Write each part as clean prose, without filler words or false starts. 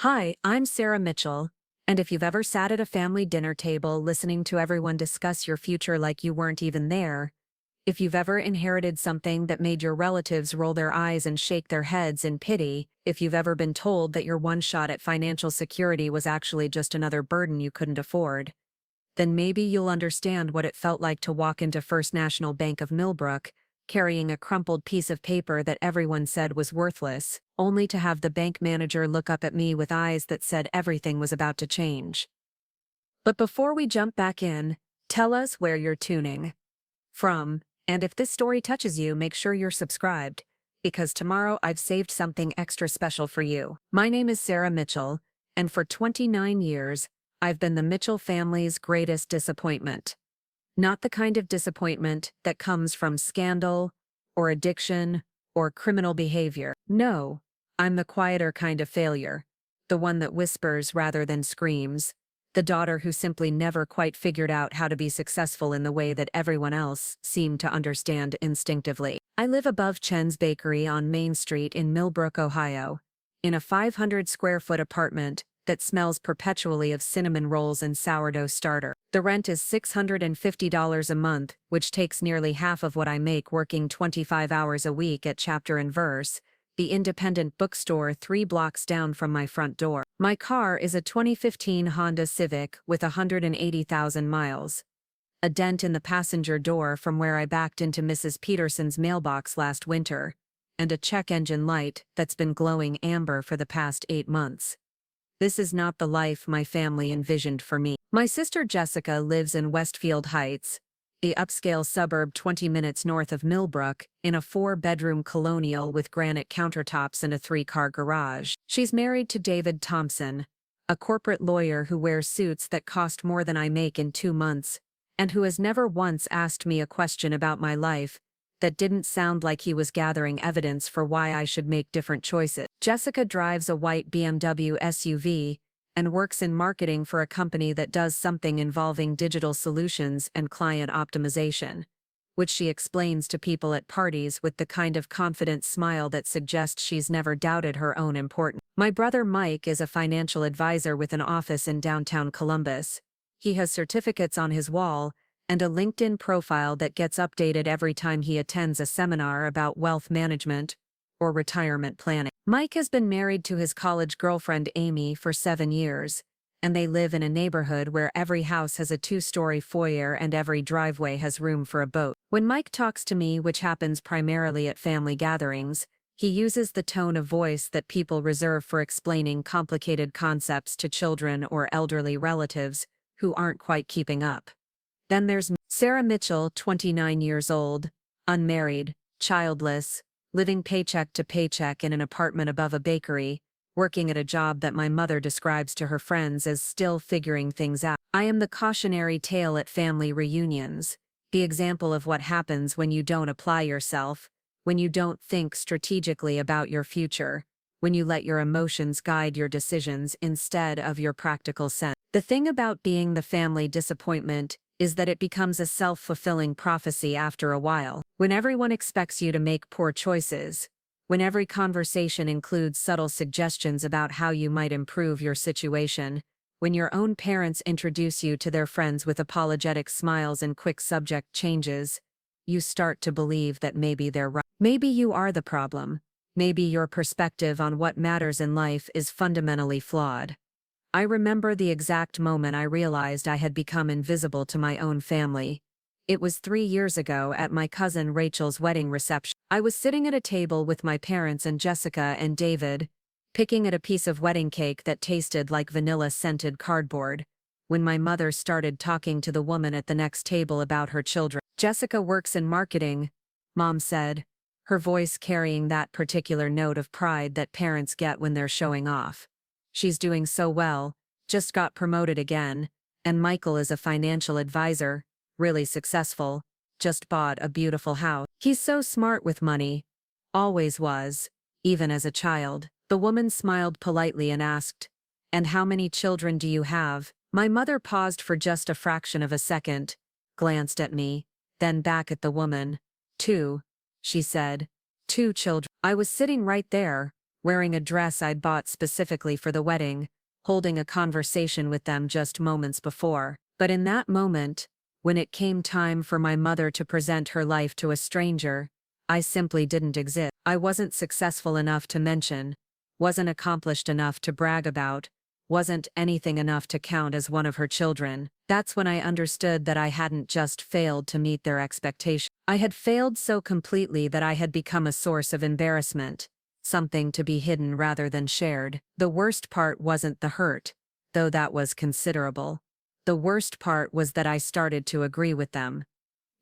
Hi, I'm Sarah Mitchell, and if you've ever sat at a family dinner table listening to everyone discuss your future like you weren't even there, if you've ever inherited something that made your relatives roll their eyes and shake their heads in pity, if you've ever been told that your one shot at financial security was actually just another burden you couldn't afford, then maybe you'll understand what it felt like to walk into First National Bank of Millbrook, carrying a crumpled piece of paper that everyone said was worthless, only to have the bank manager look up at me with eyes that said everything was about to change. But before we jump back in, tell us where you're tuning from, and if this story touches you, make sure you're subscribed, because tomorrow I've saved something extra special for you. My name is Sarah Mitchell, and for 29 years, I've been the Mitchell family's greatest disappointment. Not the kind of disappointment that comes from scandal, or addiction, or criminal behavior. No, I'm the quieter kind of failure. The one that whispers rather than screams. The daughter who simply never quite figured out how to be successful in the way that everyone else seemed to understand instinctively. I live above Chen's Bakery on Main Street in Millbrook, Ohio, in a 500-square-foot apartment that smells perpetually of cinnamon rolls and sourdough starter. The rent is $650 a month, which takes nearly half of what I make working 25 hours a week at Chapter and Verse, the independent bookstore 3 blocks down from my front door. My car is a 2015 Honda Civic with 180,000 miles. A dent in the passenger door from where I backed into Mrs. Peterson's mailbox last winter, and a check engine light that's been glowing amber for the past 8 months. This is not the life my family envisioned for me. My sister Jessica lives in Westfield Heights, the upscale suburb 20 minutes north of Millbrook, in a 4-bedroom colonial with granite countertops and a 3-car garage. She's married to David Thompson, a corporate lawyer who wears suits that cost more than I make in 2 months, and who has never once asked me a question about my life that didn't sound like he was gathering evidence for why I should make different choices. Jessica drives a white BMW SUV and works in marketing for a company that does something involving digital solutions and client optimization, which she explains to people at parties with the kind of confident smile that suggests she's never doubted her own importance. My brother Mike is a financial advisor with an office in downtown Columbus. He has certificates on his wall and a LinkedIn profile that gets updated every time he attends a seminar about wealth management or retirement planning. Mike has been married to his college girlfriend Amy for 7 years, and they live in a neighborhood where every house has a 2-story foyer and every driveway has room for a boat. When Mike talks to me, which happens primarily at family gatherings, he uses the tone of voice that people reserve for explaining complicated concepts to children or elderly relatives who aren't quite keeping up. Then there's Sarah Mitchell, 29 years old, unmarried, childless, living paycheck to paycheck in an apartment above a bakery, working at a job that my mother describes to her friends as still figuring things out. I am the cautionary tale at family reunions, the example of what happens when you don't apply yourself, when you don't think strategically about your future, when you let your emotions guide your decisions instead of your practical sense. The thing about being the family disappointment is that it becomes a self-fulfilling prophecy after a while. When everyone expects you to make poor choices, when every conversation includes subtle suggestions about how you might improve your situation, when your own parents introduce you to their friends with apologetic smiles and quick subject changes, you start to believe that maybe they're right. Maybe you are the problem. Maybe your perspective on what matters in life is fundamentally flawed. I remember the exact moment I realized I had become invisible to my own family. It was 3 years ago at my cousin Rachel's wedding reception. I was sitting at a table with my parents and Jessica and David, picking at a piece of wedding cake that tasted like vanilla-scented cardboard, when my mother started talking to the woman at the next table about her children. Jessica works in marketing, Mom said, her voice carrying that particular note of pride that parents get when they're showing off. She's doing so well, just got promoted again, and Michael is a financial advisor, really successful, just bought a beautiful house. He's so smart with money. Always was, even as a child. The woman smiled politely and asked, "And how many children do you have?" My mother paused for just a fraction of a second, glanced at me, then back at the woman. 2, she said. 2 children. I was sitting right there, wearing a dress I'd bought specifically for the wedding, holding a conversation with them just moments before. But in that moment, when it came time for my mother to present her life to a stranger, I simply didn't exist. I wasn't successful enough to mention, wasn't accomplished enough to brag about, wasn't anything enough to count as one of her children. That's when I understood that I hadn't just failed to meet their expectations. I had failed so completely that I had become a source of embarrassment, something to be hidden rather than shared. The worst part wasn't the hurt, though that was considerable. The worst part was that I started to agree with them.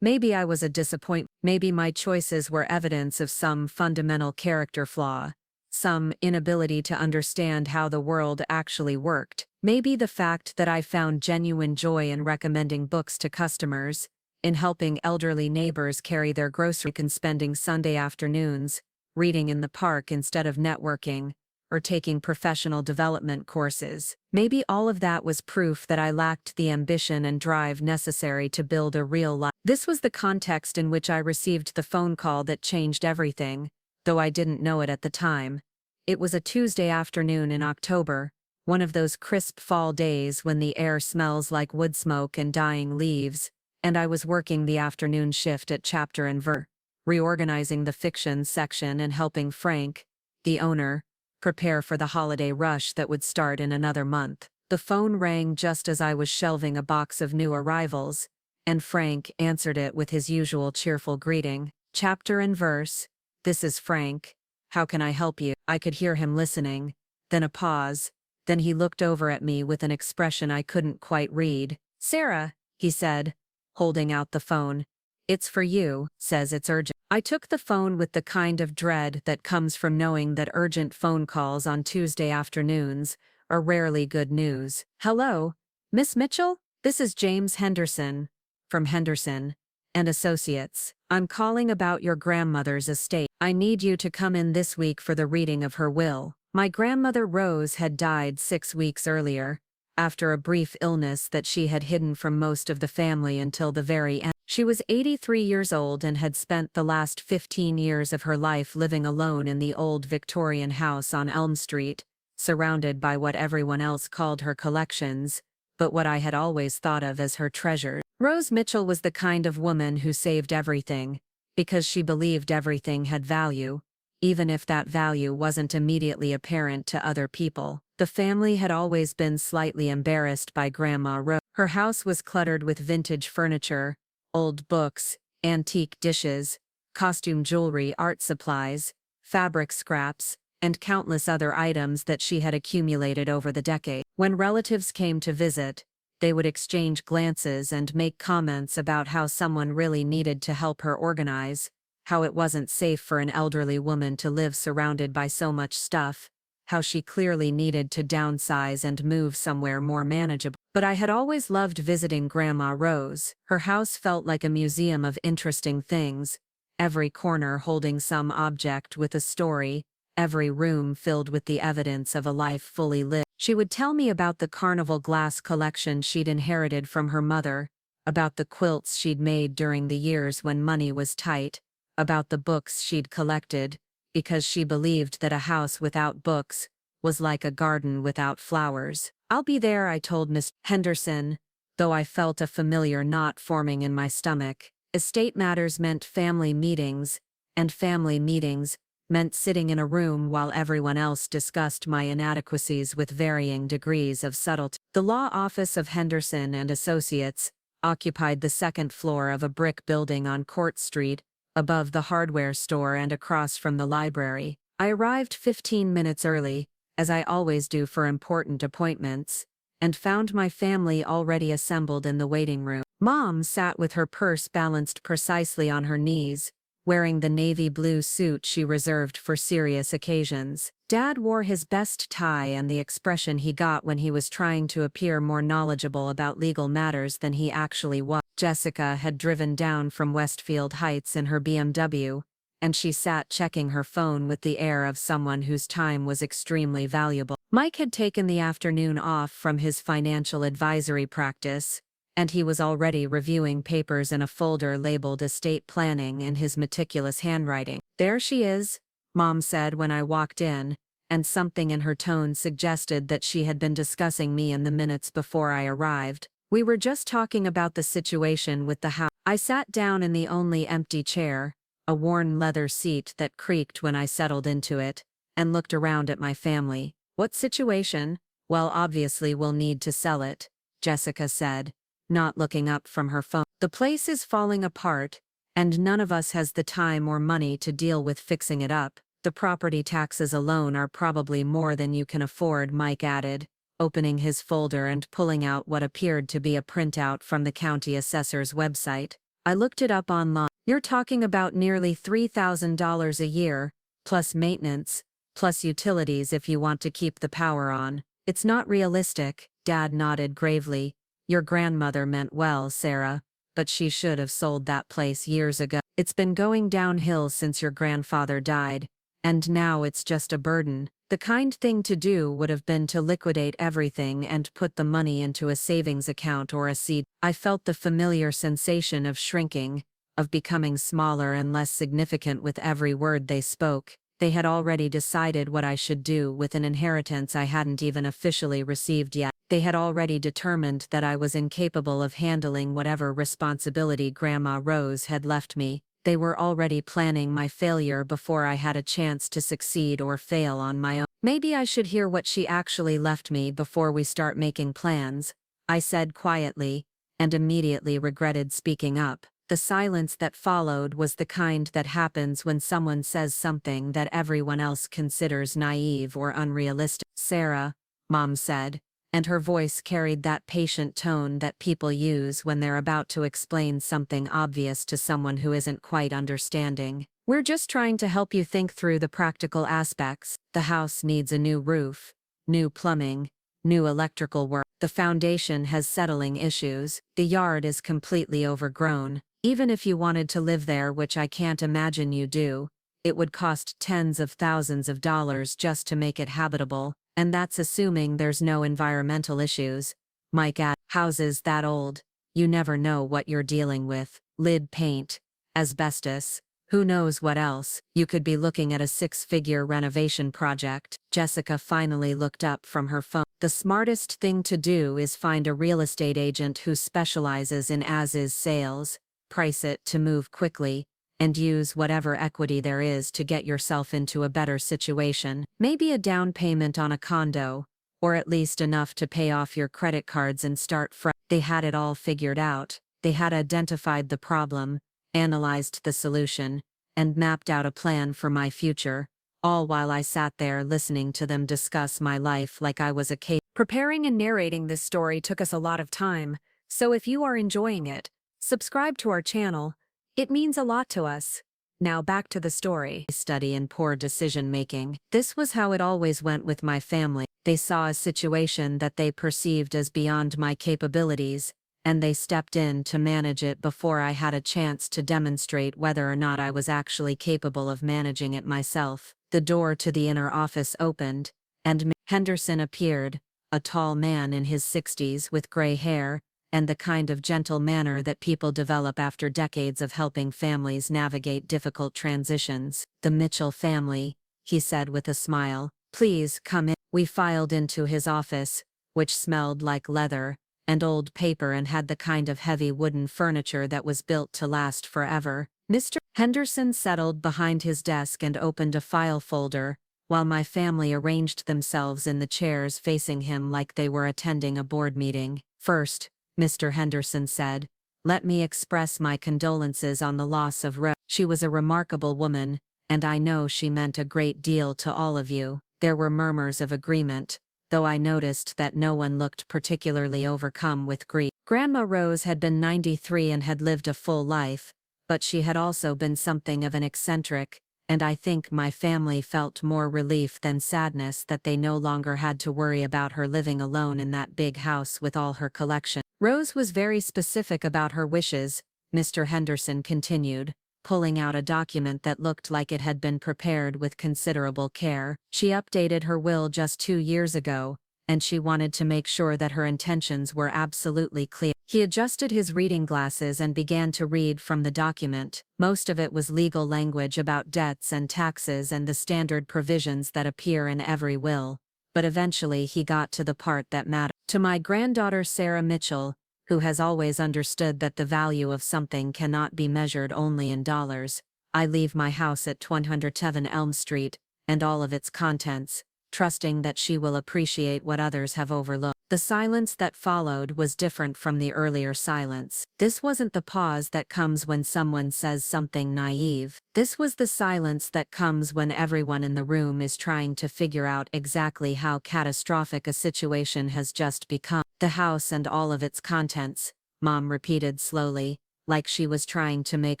Maybe I was a disappointment. Maybe my choices were evidence of some fundamental character flaw, some inability to understand how the world actually worked. Maybe the fact that I found genuine joy in recommending books to customers, in helping elderly neighbors carry their groceries, and spending Sunday afternoons reading in the park instead of networking, or taking professional development courses. Maybe all of that was proof that I lacked the ambition and drive necessary to build a real life. This was the context in which I received the phone call that changed everything, though I didn't know it at the time. It was a Tuesday afternoon in October, one of those crisp fall days when the air smells like wood smoke and dying leaves, and I was working the afternoon shift at Chapter and Verse, reorganizing the fiction section and helping Frank, the owner, prepare for the holiday rush that would start in another month. The phone rang just as I was shelving a box of new arrivals, and Frank answered it with his usual cheerful greeting. Chapter and Verse, this is Frank. How can I help you? I could hear him listening, then a pause, then he looked over at me with an expression I couldn't quite read. Sarah, he said, holding out the phone. It's for you, says it's urgent. I took the phone with the kind of dread that comes from knowing that urgent phone calls on Tuesday afternoons are rarely good news. Hello, Miss Mitchell? This is James Henderson, from Henderson and Associates. I'm calling about your grandmother's estate. I need you to come in this week for the reading of her will. My grandmother Rose had died 6 weeks earlier, after a brief illness that she had hidden from most of the family until the very end. She was 83 years old and had spent the last 15 years of her life living alone in the old Victorian house on Elm Street, surrounded by what everyone else called her collections, but what I had always thought of as her treasures. Rose Mitchell was the kind of woman who saved everything, because she believed everything had value, even if that value wasn't immediately apparent to other people. The family had always been slightly embarrassed by Grandma Rose. Her house was cluttered with vintage furniture, old books, antique dishes, costume jewelry, art supplies, fabric scraps, and countless other items that she had accumulated over the decade. When relatives came to visit, they would exchange glances and make comments about how someone really needed to help her organize, how it wasn't safe for an elderly woman to live surrounded by so much stuff, how she clearly needed to downsize and move somewhere more manageable. But I had always loved visiting Grandma Rose. Her house felt like a museum of interesting things, every corner holding some object with a story, every room filled with the evidence of a life fully lived. She would tell me about the carnival glass collection she'd inherited from her mother, about the quilts she'd made during the years when money was tight, about the books she'd collected, because she believed that a house without books was like a garden without flowers. I'll be there, I told Miss Henderson, though I felt a familiar knot forming in my stomach. Estate matters meant family meetings, and family meetings meant sitting in a room while everyone else discussed my inadequacies with varying degrees of subtlety. The law office of Henderson and Associates occupied the second floor of a brick building on Court Street, above the hardware store and across from the library. I arrived 15 minutes early, as I always do for important appointments, and found my family already assembled in the waiting room. Mom sat with her purse balanced precisely on her knees, wearing the navy blue suit she reserved for serious occasions. Dad wore his best tie and the expression he got when he was trying to appear more knowledgeable about legal matters than he actually was. Jessica had driven down from Westfield Heights in her BMW, and she sat checking her phone with the air of someone whose time was extremely valuable. Mike had taken the afternoon off from his financial advisory practice, and he was already reviewing papers in a folder labeled estate planning in his meticulous handwriting. There she is, Mom said when I walked in, and something in her tone suggested that she had been discussing me in the minutes before I arrived. We were just talking about the situation with the house. I sat down in the only empty chair, a worn leather seat that creaked when I settled into it, and looked around at my family. What situation? Well, obviously we'll need to sell it, Jessica said, not looking up from her phone. The place is falling apart, and none of us has the time or money to deal with fixing it up. The property taxes alone are probably more than you can afford, Mike added, opening his folder and pulling out what appeared to be a printout from the county assessor's website. I looked it up online. You're talking about nearly $3,000 a year, plus maintenance, plus utilities if you want to keep the power on. It's not realistic, Dad nodded gravely. Your grandmother meant well, Sarah, but she should have sold that place years ago. It's been going downhill since your grandfather died, and now it's just a burden. The kind thing to do would have been to liquidate everything and put the money into a savings account or a seed. I felt the familiar sensation of shrinking, of becoming smaller and less significant with every word they spoke. They had already decided what I should do with an inheritance I hadn't even officially received yet. They had already determined that I was incapable of handling whatever responsibility Grandma Rose had left me. They were already planning my failure before I had a chance to succeed or fail on my own. Maybe I should hear what she actually left me before we start making plans, I said quietly, and immediately regretted speaking up. The silence that followed was the kind that happens when someone says something that everyone else considers naive or unrealistic. Sarah, Mom said, and her voice carried that patient tone that people use when they're about to explain something obvious to someone who isn't quite understanding. We're just trying to help you think through the practical aspects. The house needs a new roof, new plumbing, new electrical work. The foundation has settling issues. The yard is completely overgrown. Even if you wanted to live there, which I can't imagine you do, it would cost tens of thousands of dollars just to make it habitable, and that's assuming there's no environmental issues. Mike added, houses that old, you never know what you're dealing with. Lid paint, asbestos, who knows what else. You could be looking at a six-figure renovation project. Jessica finally looked up from her phone. The smartest thing to do is find a real estate agent who specializes in as-is sales. Price it to move quickly, and use whatever equity there is to get yourself into a better situation. Maybe a down payment on a condo, or at least enough to pay off your credit cards and start fresh. They had it all figured out. They had identified the problem, analyzed the solution, and mapped out a plan for my future, all while I sat there listening to them discuss my life like I was a case. Preparing and narrating this story took us a lot of time, so if you are enjoying it, subscribe to our channel. It means a lot to us. Now back to the story. Study and poor decision-making. This was how it always went with my family. They saw a situation that they perceived as beyond my capabilities, and they stepped in to manage it before I had a chance to demonstrate whether or not I was actually capable of managing it myself. The door to the inner office opened, and Henderson appeared, a tall man in his 60s with gray hair, and the kind of gentle manner that people develop after decades of helping families navigate difficult transitions. The Mitchell family, he said with a smile. Please come in. We filed into his office, which smelled like leather and old paper and had the kind of heavy wooden furniture that was built to last forever. Mr. Henderson settled behind his desk and opened a file folder, while my family arranged themselves in the chairs facing him like they were attending a board meeting. First, Mr. Henderson said, let me express my condolences on the loss of Rose. She was a remarkable woman, and I know she meant a great deal to all of you. There were murmurs of agreement, though I noticed that no one looked particularly overcome with grief. Grandma Rose had been 93 and had lived a full life, but she had also been something of an eccentric, and I think my family felt more relief than sadness that they no longer had to worry about her living alone in that big house with all her collection. Rose was very specific about her wishes, Mr. Henderson continued, pulling out a document that looked like it had been prepared with considerable care. She updated her will just 2 years ago, and she wanted to make sure that her intentions were absolutely clear. He adjusted his reading glasses and began to read from the document. Most of it was legal language about debts and taxes and the standard provisions that appear in every will. But eventually he got to the part that mattered. To my granddaughter Sarah Mitchell, who has always understood that the value of something cannot be measured only in dollars, I leave my house at 107 Elm Street, and all of its contents, trusting that she will appreciate what others have overlooked. The silence that followed was different from the earlier silence. This wasn't the pause that comes when someone says something naive. This was the silence that comes when everyone in the room is trying to figure out exactly how catastrophic a situation has just become. The house and all of its contents, Mom repeated slowly, like she was trying to make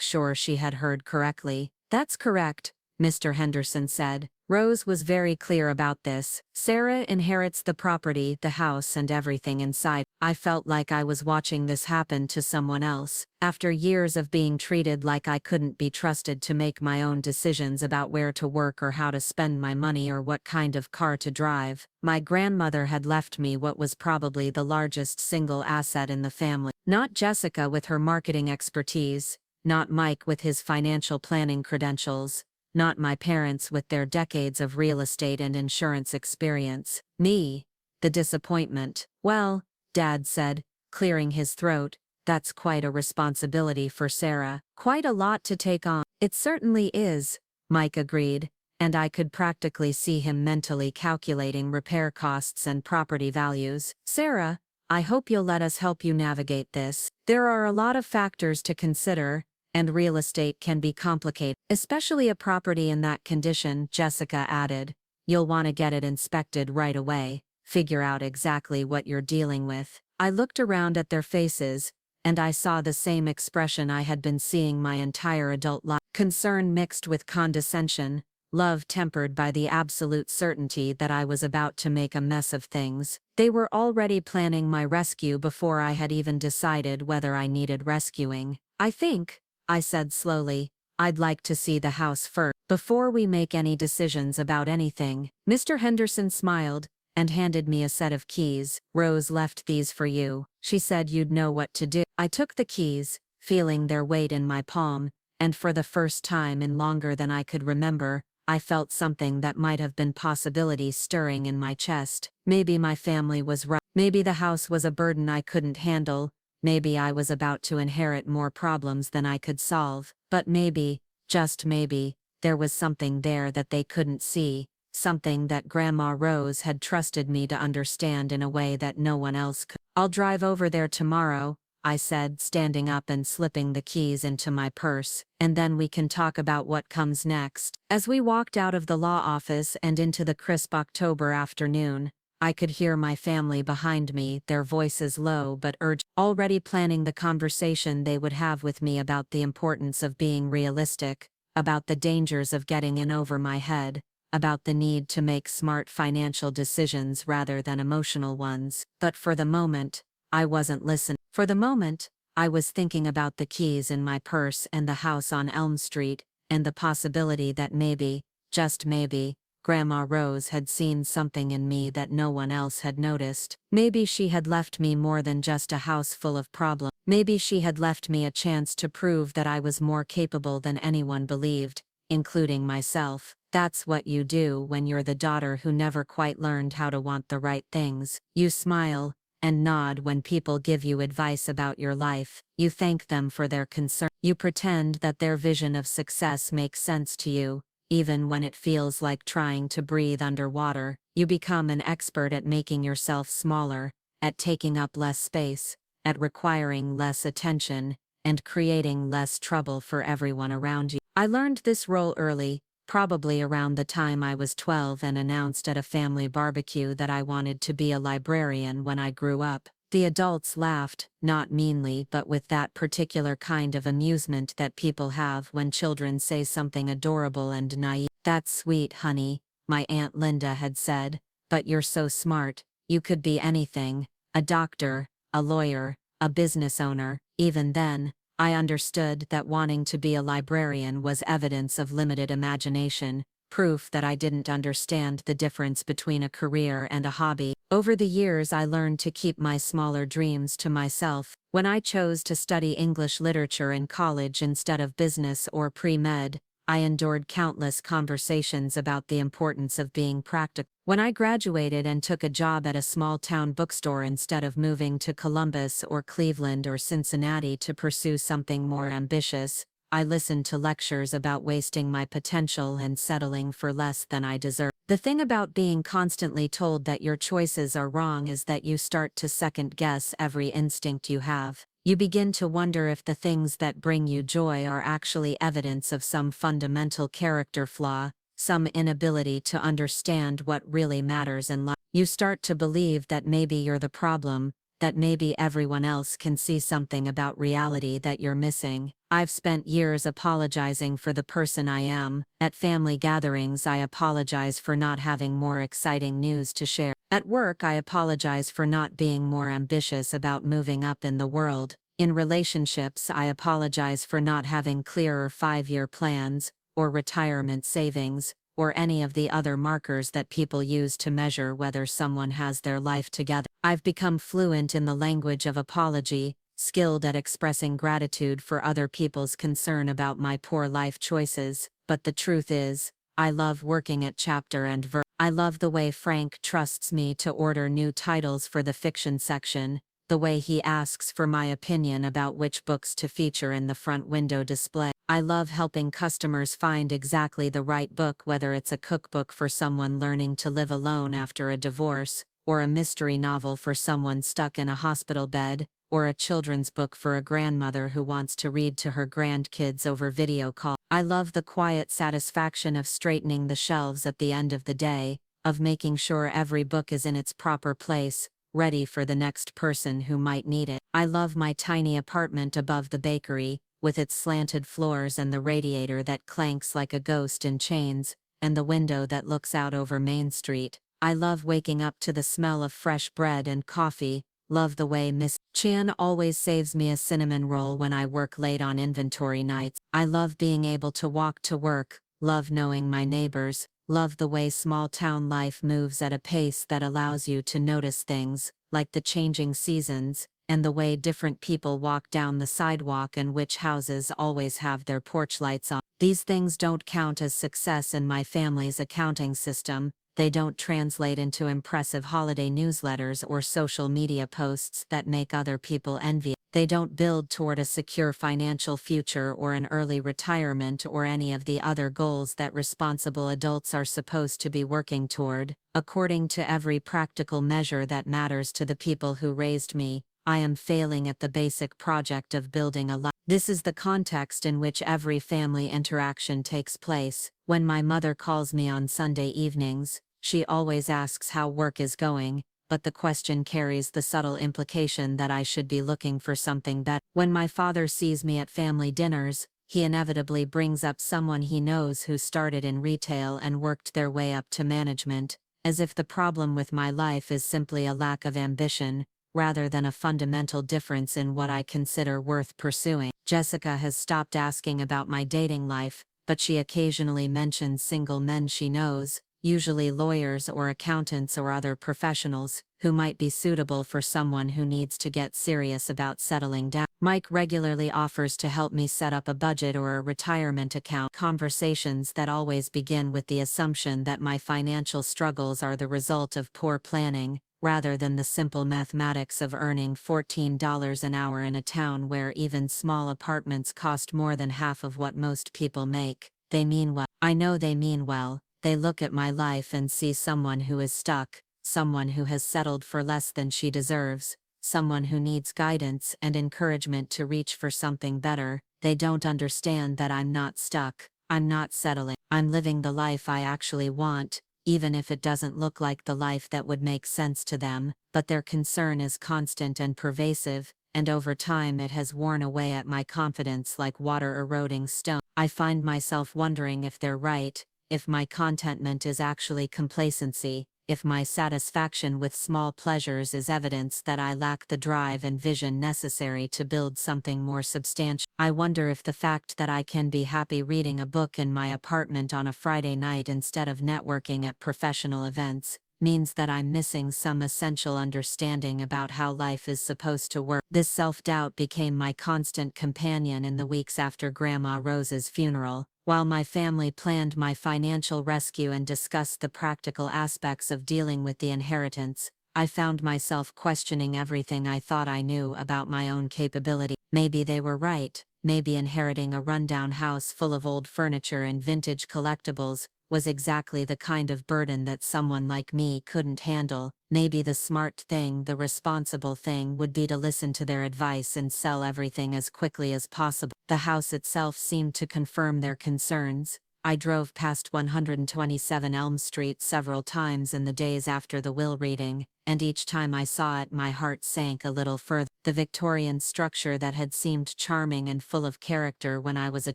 sure she had heard correctly. That's correct, Mr. Henderson said. Rose was very clear about this. Sarah inherits the property, the house, and everything inside. I felt like I was watching this happen to someone else. After years of being treated like I couldn't be trusted to make my own decisions about where to work or how to spend my money or what kind of car to drive, my grandmother had left me what was probably the largest single asset in the family. Not Jessica with her marketing expertise, not Mike with his financial planning credentials, not my parents with their decades of real estate and insurance experience. Me. The disappointment. Well, Dad said, clearing his throat, that's quite a responsibility for Sarah. Quite a lot to take on. It certainly is, Mike agreed, and I could practically see him mentally calculating repair costs and property values. Sarah, I hope you'll let us help you navigate this. There are a lot of factors to consider, and real estate can be complicated, especially a property in that condition, Jessica added. You'll want to get it inspected right away, figure out exactly what you're dealing with. I looked around at their faces, and I saw the same expression I had been seeing my entire adult life. Concern mixed with condescension, love tempered by the absolute certainty that I was about to make a mess of things. They were already planning my rescue before I had even decided whether I needed rescuing. I think, I said slowly, I'd like to see the house first, before we make any decisions about anything. Mr. Henderson smiled, and handed me a set of keys. Rose left these for you. She said you'd know what to do. I took the keys, feeling their weight in my palm, and for the first time in longer than I could remember, I felt something that might have been possibility stirring in my chest. Maybe my family was right. Maybe the house was a burden I couldn't handle. Maybe I was about to inherit more problems than I could solve, but maybe, just maybe, there was something there that they couldn't see, something that Grandma Rose had trusted me to understand in a way that no one else could. I'll drive over there tomorrow, I said, standing up and slipping the keys into my purse, and then we can talk about what comes next. As we walked out of the law office and into the crisp October afternoon, I could hear my family behind me, their voices low but urgent, already planning the conversation they would have with me about the importance of being realistic, about the dangers of getting in over my head, about the need to make smart financial decisions rather than emotional ones. But for the moment, I wasn't listening. For the moment, I was thinking about the keys in my purse and the house on Elm Street, and the possibility that maybe, just maybe, Grandma Rose had seen something in me that no one else had noticed. Maybe she had left me more than just a house full of problems. Maybe she had left me a chance to prove that I was more capable than anyone believed, including myself. That's what you do when you're the daughter who never quite learned how to want the right things. You smile and nod when people give you advice about your life. You thank them for their concern. You pretend that their vision of success makes sense to you. Even when it feels like trying to breathe underwater, you become an expert at making yourself smaller, at taking up less space, at requiring less attention, and creating less trouble for everyone around you. I learned this role early, probably around the time I was 12 and announced at a family barbecue that I wanted to be a librarian when I grew up. The adults laughed, not meanly but with that particular kind of amusement that people have when children say something adorable and naive. That's sweet, honey, my Aunt Linda had said, but you're so smart, you could be anything, a doctor, a lawyer, a business owner. Even then, I understood that wanting to be a librarian was evidence of limited imagination, proof that I didn't understand the difference between a career and a hobby. Over the years, I learned to keep my smaller dreams to myself. When I chose to study English literature in college instead of business or pre-med, I endured countless conversations about the importance of being practical. When I graduated and took a job at a small-town bookstore instead of moving to Columbus or Cleveland or Cincinnati to pursue something more ambitious, I listened to lectures about wasting my potential and settling for less than I deserve. The thing about being constantly told that your choices are wrong is that you start to second-guess every instinct you have. You begin to wonder if the things that bring you joy are actually evidence of some fundamental character flaw, some inability to understand what really matters in life. You start to believe that maybe you're the problem, that maybe everyone else can see something about reality that you're missing. I've spent years apologizing for the person I am. At family gatherings, I apologize for not having more exciting news to share. At work, I apologize for not being more ambitious about moving up in the world. In relationships, I apologize for not having clearer 5-year plans, or retirement savings, or any of the other markers that people use to measure whether someone has their life together. I've become fluent in the language of apology, skilled at expressing gratitude for other people's concern about my poor life choices, but the truth is, I love working at chapter and verse. I love the way Frank trusts me to order new titles for the fiction section, the way he asks for my opinion about which books to feature in the front window display. I love helping customers find exactly the right book, whether it's a cookbook for someone learning to live alone after a divorce, or a mystery novel for someone stuck in a hospital bed, or a children's book for a grandmother who wants to read to her grandkids over video call. I love the quiet satisfaction of straightening the shelves at the end of the day, of making sure every book is in its proper place, ready for the next person who might need it. I love my tiny apartment above the bakery, with its slanted floors and the radiator that clanks like a ghost in chains, and the window that looks out over Main Street. I love waking up to the smell of fresh bread and coffee, love the way Miss Chen always saves me a cinnamon roll when I work late on inventory nights. I love being able to walk to work, love knowing my neighbors, love the way small-town life moves at a pace that allows you to notice things, like the changing seasons, and the way different people walk down the sidewalk and which houses always have their porch lights on. These things don't count as success in my family's accounting system. They don't translate into impressive holiday newsletters or social media posts that make other people envious. They don't build toward a secure financial future or an early retirement or any of the other goals that responsible adults are supposed to be working toward. According to every practical measure that matters to the people who raised me, I am failing at the basic project of building a life. This is the context in which every family interaction takes place. When my mother calls me on Sunday evenings, she always asks how work is going, but the question carries the subtle implication that I should be looking for something better. When my father sees me at family dinners, he inevitably brings up someone he knows who started in retail and worked their way up to management, as if the problem with my life is simply a lack of ambition, rather than a fundamental difference in what I consider worth pursuing. Jessica has stopped asking about my dating life, but she occasionally mentions single men she knows, usually lawyers or accountants or other professionals, who might be suitable for someone who needs to get serious about settling down. Mike regularly offers to help me set up a budget or a retirement account. Conversations that always begin with the assumption that my financial struggles are the result of poor planning, rather than the simple mathematics of earning $14 an hour in a town where even small apartments cost more than half of what most people make. They mean well. I know they mean well. They look at my life and see someone who is stuck, someone who has settled for less than she deserves, someone who needs guidance and encouragement to reach for something better. They don't understand that I'm not stuck, I'm not settling, I'm living the life I actually want, even if it doesn't look like the life that would make sense to them. But their concern is constant and pervasive, and over time it has worn away at my confidence like water eroding stone. I find myself wondering if they're right, if my contentment is actually complacency, if my satisfaction with small pleasures is evidence that I lack the drive and vision necessary to build something more substantial. I wonder if the fact that I can be happy reading a book in my apartment on a Friday night instead of networking at professional events, means that I'm missing some essential understanding about how life is supposed to work. This self-doubt became my constant companion in the weeks after Grandma Rose's funeral, while my family planned my financial rescue and discussed the practical aspects of dealing with the inheritance. I found myself questioning everything I thought I knew about my own capability. Maybe they were right. Maybe inheriting a rundown house full of old furniture and vintage collectibles was exactly the kind of burden that someone like me couldn't handle. Maybe the smart thing, the responsible thing, would be to listen to their advice and sell everything as quickly as possible. The house itself seemed to confirm their concerns. I drove past 127 Elm Street several times in the days after the will reading, and each time I saw it my heart sank a little further. The Victorian structure that had seemed charming and full of character when I was a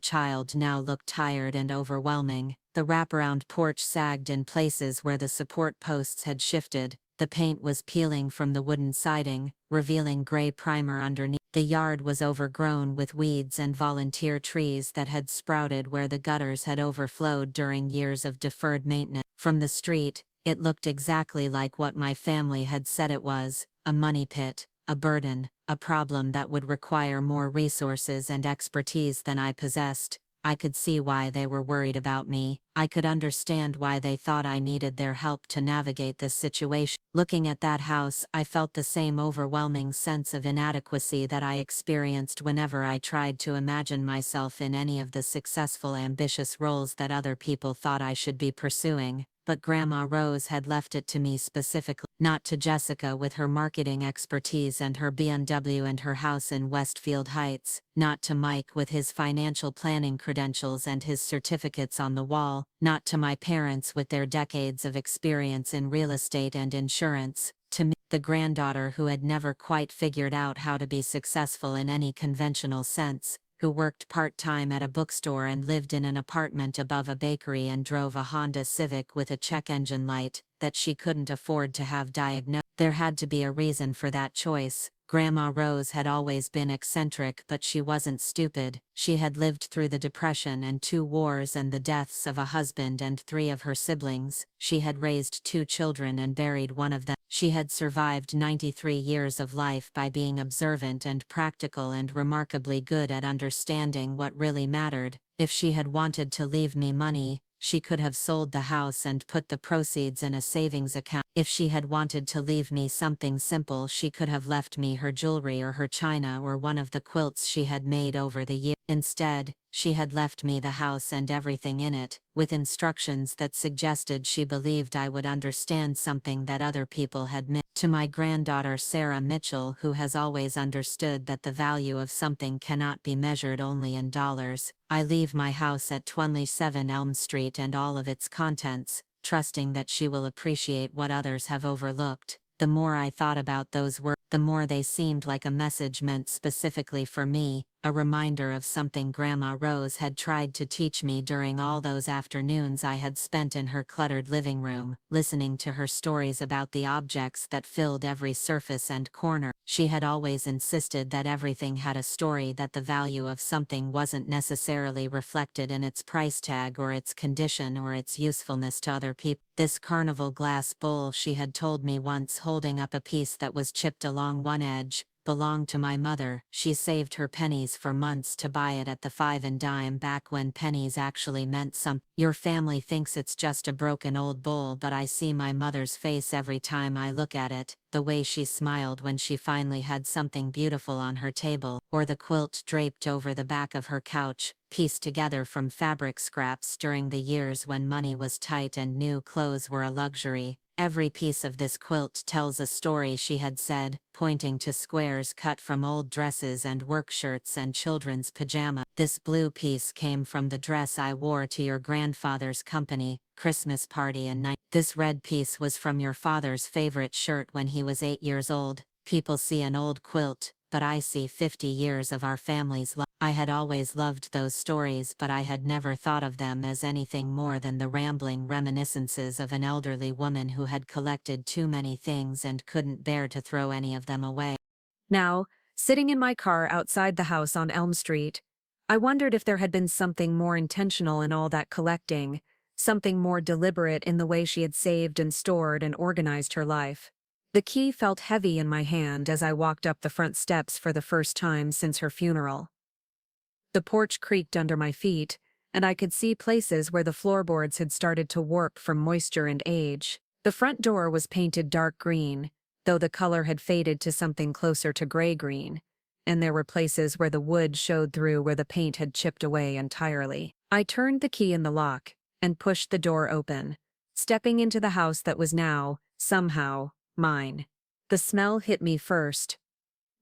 child now looked tired and overwhelming. The wraparound porch sagged in places where the support posts had shifted. The paint was peeling from the wooden siding, revealing gray primer underneath. The yard was overgrown with weeds and volunteer trees that had sprouted where the gutters had overflowed during years of deferred maintenance. From the street, it looked exactly like what my family had said it was: a money pit, a burden, a problem that would require more resources and expertise than I possessed. I could see why they were worried about me. I could understand why they thought I needed their help to navigate this situation. Looking at that house, I felt the same overwhelming sense of inadequacy that I experienced whenever I tried to imagine myself in any of the successful, ambitious roles that other people thought I should be pursuing. But Grandma Rose had left it to me specifically, not to Jessica with her marketing expertise and her BMW and her house in Westfield Heights, not to Mike with his financial planning credentials and his certificates on the wall, not to my parents with their decades of experience in real estate and insurance. To me, the granddaughter who had never quite figured out how to be successful in any conventional sense, who worked part-time at a bookstore and lived in an apartment above a bakery and drove a Honda Civic with a check engine light that she couldn't afford to have diagnosed. There had to be a reason for that choice. Grandma Rose had always been eccentric, but she wasn't stupid. She had lived through the Depression and 2 wars and the deaths of a husband and 3 of her siblings. She had raised 2 children and buried one of them. She had survived 93 years of life by being observant and practical and remarkably good at understanding what really mattered. If she had wanted to leave me money, she could have sold the house and put the proceeds in a savings account. If she had wanted to leave me something simple, she could have left me her jewelry or her china or one of the quilts she had made over the years. Instead, she had left me the house and everything in it, with instructions that suggested she believed I would understand something that other people had missed. To my granddaughter Sarah Mitchell, who has always understood that the value of something cannot be measured only in dollars, I leave my house at 27 Elm Street and all of its contents, trusting that she will appreciate what others have overlooked. The more I thought about those words, the more they seemed like a message meant specifically for me, a reminder of something Grandma Rose had tried to teach me during all those afternoons I had spent in her cluttered living room, listening to her stories about the objects that filled every surface and corner. She had always insisted that everything had a story, that the value of something wasn't necessarily reflected in its price tag or its condition or its usefulness to other people. This carnival glass bowl, she had told me once, holding up a piece that was chipped along one edge, belonged to my mother. She saved her pennies for months to buy it at the 5 and dime back when pennies actually meant something. Your family thinks it's just a broken old bowl, but I see my mother's face every time I look at it, the way she smiled when she finally had something beautiful on her table, or the quilt draped over the back of her couch, pieced together from fabric scraps during the years when money was tight and new clothes were a luxury. Every piece of this quilt tells a story, she had said, pointing to squares cut from old dresses and work shirts and children's pajamas. This blue piece came from the dress I wore to your grandfather's company Christmas party in night. This red piece was from your father's favorite shirt when he was 8 years old. People see an old quilt, but I see 50 years of our family's life. I had always loved those stories, but I had never thought of them as anything more than the rambling reminiscences of an elderly woman who had collected too many things and couldn't bear to throw any of them away. Now, sitting in my car outside the house on Elm Street, I wondered if there had been something more intentional in all that collecting, something more deliberate in the way she had saved and stored and organized her life. The key felt heavy in my hand as I walked up the front steps for the first time since her funeral. The porch creaked under my feet, and I could see places where the floorboards had started to warp from moisture and age. The front door was painted dark green, though the color had faded to something closer to gray-green, and there were places where the wood showed through where the paint had chipped away entirely. I turned the key in the lock and pushed the door open, stepping into the house that was now, somehow, mine. The smell hit me first.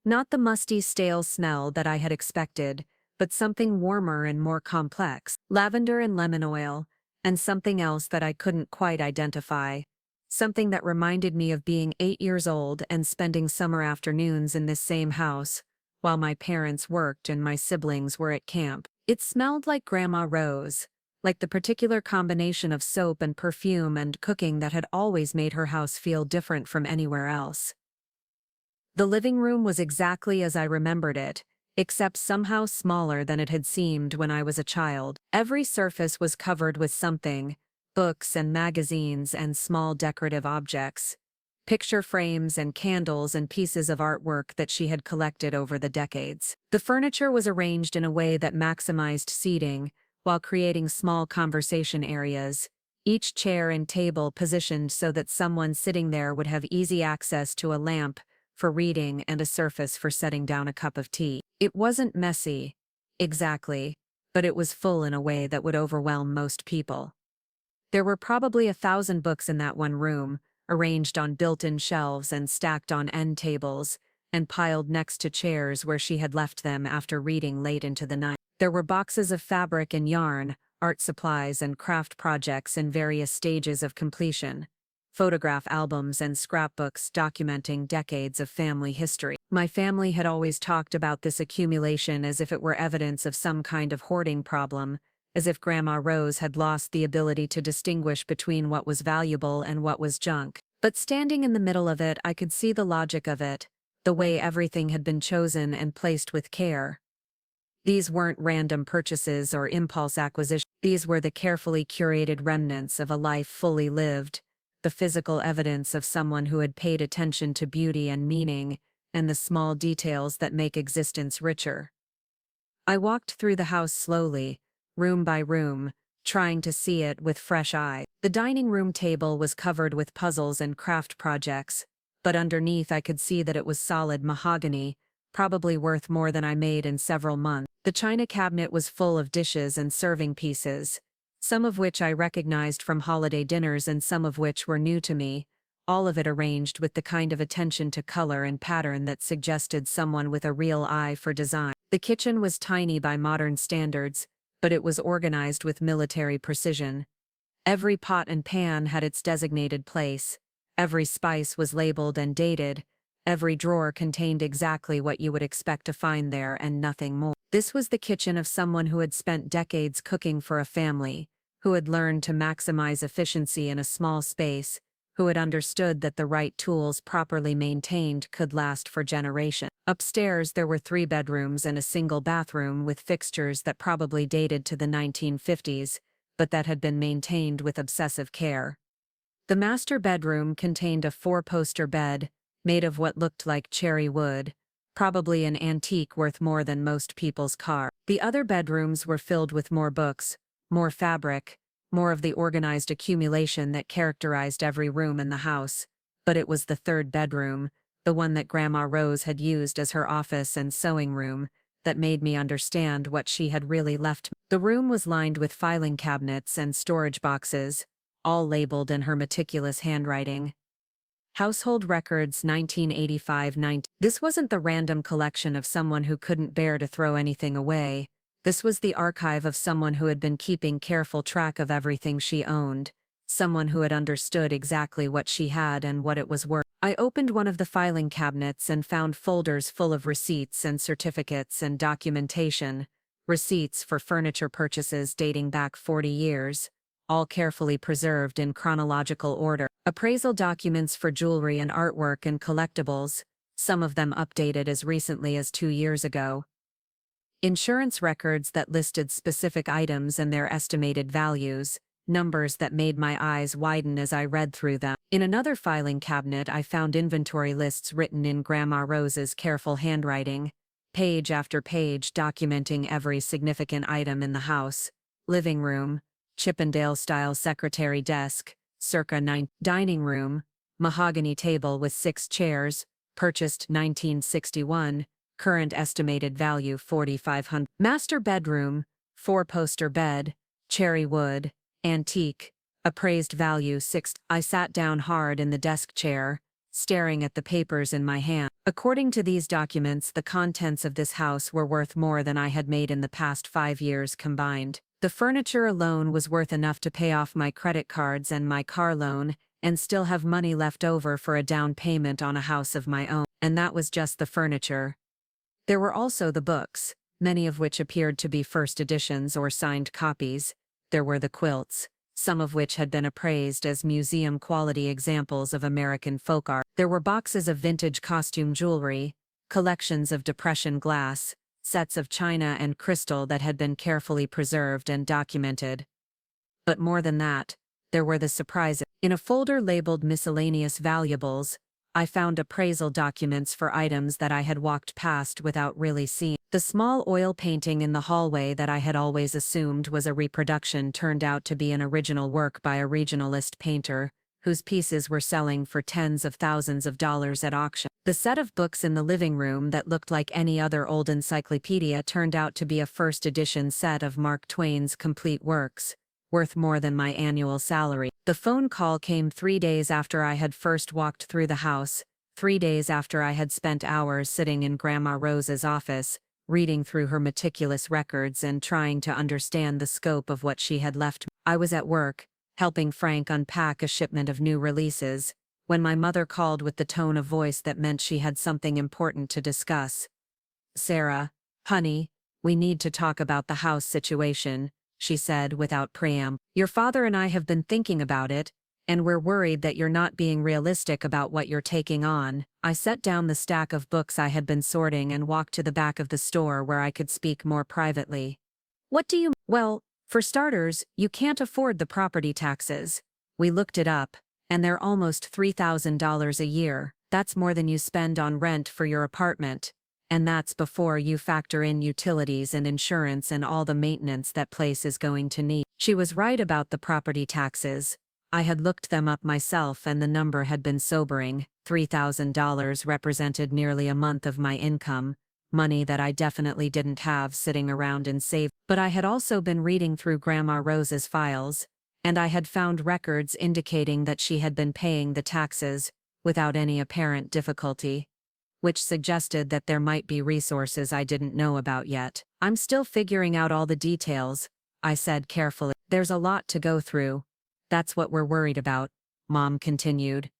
Not the musty, stale smell that I had expected, but something warmer and more complex. Lavender and lemon oil, and something else that I couldn't quite identify. Something that reminded me of being 8 years old and spending summer afternoons in this same house, while my parents worked and my siblings were at camp. It smelled like Grandma Rose, like the particular combination of soap and perfume and cooking that had always made her house feel different from anywhere else. The living room was exactly as I remembered it, except somehow smaller than it had seemed when I was a child. Every surface was covered with something: books and magazines and small decorative objects, picture frames and candles and pieces of artwork that she had collected over the decades. The furniture was arranged in a way that maximized seating, while creating small conversation areas, each chair and table positioned so that someone sitting there would have easy access to a lamp for reading and a surface for setting down a cup of tea. It wasn't messy, exactly, but it was full in a way that would overwhelm most people. There were probably 1,000 books in that one room, arranged on built-in shelves and stacked on end tables, and piled next to chairs where she had left them after reading late into the night. There were boxes of fabric and yarn, art supplies and craft projects in various stages of completion, photograph albums and scrapbooks documenting decades of family history. My family had always talked about this accumulation as if it were evidence of some kind of hoarding problem, as if Grandma Rose had lost the ability to distinguish between what was valuable and what was junk. But standing in the middle of it, I could see the logic of it, the way everything had been chosen and placed with care. These weren't random purchases or impulse acquisitions. These were the carefully curated remnants of a life fully lived, the physical evidence of someone who had paid attention to beauty and meaning, and the small details that make existence richer. I walked through the house slowly, room by room, trying to see it with fresh eyes. The dining room table was covered with puzzles and craft projects, but underneath I could see that it was solid mahogany, probably worth more than I made in several months. The china cabinet was full of dishes and serving pieces, some of which I recognized from holiday dinners and some of which were new to me, all of it arranged with the kind of attention to color and pattern that suggested someone with a real eye for design. The kitchen was tiny by modern standards, but it was organized with military precision. Every pot and pan had its designated place, every spice was labeled and dated, every drawer contained exactly what you would expect to find there and nothing more. This was the kitchen of someone who had spent decades cooking for a family, who had learned to maximize efficiency in a small space, who had understood that the right tools properly maintained could last for generations. Upstairs there were 3 bedrooms and a single bathroom with fixtures that probably dated to the 1950s, but that had been maintained with obsessive care. The master bedroom contained a 4-poster bed, made of what looked like cherry wood, probably an antique worth more than most people's car. The other bedrooms were filled with more books, more fabric, more of the organized accumulation that characterized every room in the house, but it was the 3rd bedroom, the one that Grandma Rose had used as her office and sewing room, that made me understand what she had really left me. The room was lined with filing cabinets and storage boxes, all labeled in her meticulous handwriting. Household Records 1985-19. This wasn't the random collection of someone who couldn't bear to throw anything away. This was the archive of someone who had been keeping careful track of everything she owned, someone who had understood exactly what she had and what it was worth. I opened one of the filing cabinets and found folders full of receipts and certificates and documentation, receipts for furniture purchases dating back 40 years, all carefully preserved in chronological order. Appraisal documents for jewelry and artwork and collectibles, some of them updated as recently as 2 years ago. Insurance records that listed specific items and their estimated values, numbers that made my eyes widen as I read through them. In another filing cabinet I found inventory lists written in Grandma Rose's careful handwriting, page after page documenting every significant item in the house. Living room, Chippendale-style secretary desk, circa 9. Dining room, mahogany table with 6 chairs, purchased 1961, current estimated value $4,500. Master bedroom, 4-poster bed, cherry wood, antique, appraised value 6. I sat down hard in the desk chair, staring at the papers in my hand. According to these documents, the contents of this house were worth more than I had made in the past 5 years combined. The furniture alone was worth enough to pay off my credit cards and my car loan, and still have money left over for a down payment on a house of my own. And that was just the furniture. There were also the books, many of which appeared to be first editions or signed copies. There were the quilts, some of which had been appraised as museum-quality examples of American folk art. There were boxes of vintage costume jewelry, collections of Depression glass, sets of china and crystal that had been carefully preserved and documented. But more than that, there were the surprises. In a folder labeled Miscellaneous Valuables, I found appraisal documents for items that I had walked past without really seeing. The small oil painting in the hallway that I had always assumed was a reproduction turned out to be an original work by a regionalist painter, whose pieces were selling for tens of thousands of dollars at auction. The set of books in the living room that looked like any other old encyclopedia turned out to be a first edition set of Mark Twain's complete works, worth more than my annual salary. The phone call came 3 days after I had first walked through the house, 3 days after I had spent hours sitting in Grandma Rose's office, reading through her meticulous records and trying to understand the scope of what she had left me. I was at work, helping Frank unpack a shipment of new releases, when my mother called with the tone of voice that meant she had something important to discuss. "Sarah, honey, we need to talk about the house situation," she said without preamble. "Your father and I have been thinking about it, and we're worried that you're not being realistic about what you're taking on." I set down the stack of books I had been sorting and walked to the back of the store where I could speak more privately. "What do you mean?" "Well, for starters, you can't afford the property taxes. We looked it up, and they're almost $3,000 a year. That's more than you spend on rent for your apartment. And that's before you factor in utilities and insurance and all the maintenance that place is going to need." She was right about the property taxes. I had looked them up myself and the number had been sobering. $3,000 represented nearly a month of my income, money that I definitely didn't have sitting around in savings. But I had also been reading through Grandma Rose's files, and I had found records indicating that she had been paying the taxes without any apparent difficulty, which suggested that there might be resources I didn't know about yet. "I'm still figuring out all the details," I said carefully. "There's a lot to go through. That's what we're worried about," Mom continued.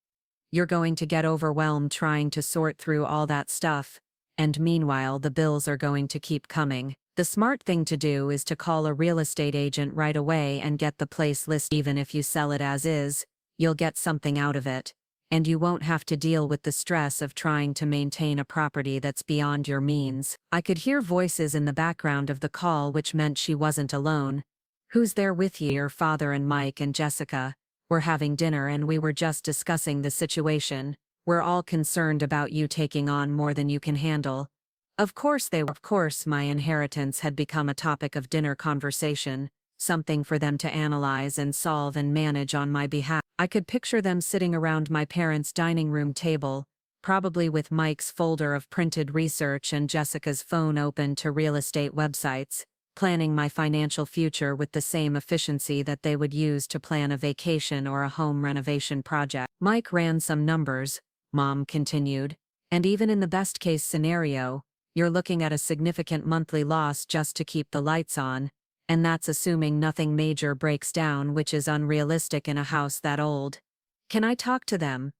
"You're going to get overwhelmed trying to sort through all that stuff, and meanwhile the bills are going to keep coming. The smart thing to do is to call a real estate agent right away and get the place listed. Even if you sell it as is, you'll get something out of it, and you won't have to deal with the stress of trying to maintain a property that's beyond your means." I could hear voices in the background of the call, which meant she wasn't alone. "Who's there with you?" "Your father and Mike and Jessica. We're having dinner and we were just discussing the situation. We're all concerned about you taking on more than you can handle." Of course they were. Of course my inheritance had become a topic of dinner conversation, something for them to analyze and solve and manage on my behalf. I could picture them sitting around my parents' dining room table, probably with Mike's folder of printed research and Jessica's phone open to real estate websites, planning my financial future with the same efficiency that they would use to plan a vacation or a home renovation project. "Mike ran some numbers," Mom continued, "and even in the best-case scenario, you're looking at a significant monthly loss just to keep the lights on, and that's assuming nothing major breaks down, which is unrealistic in a house that old." "Can I talk to them?"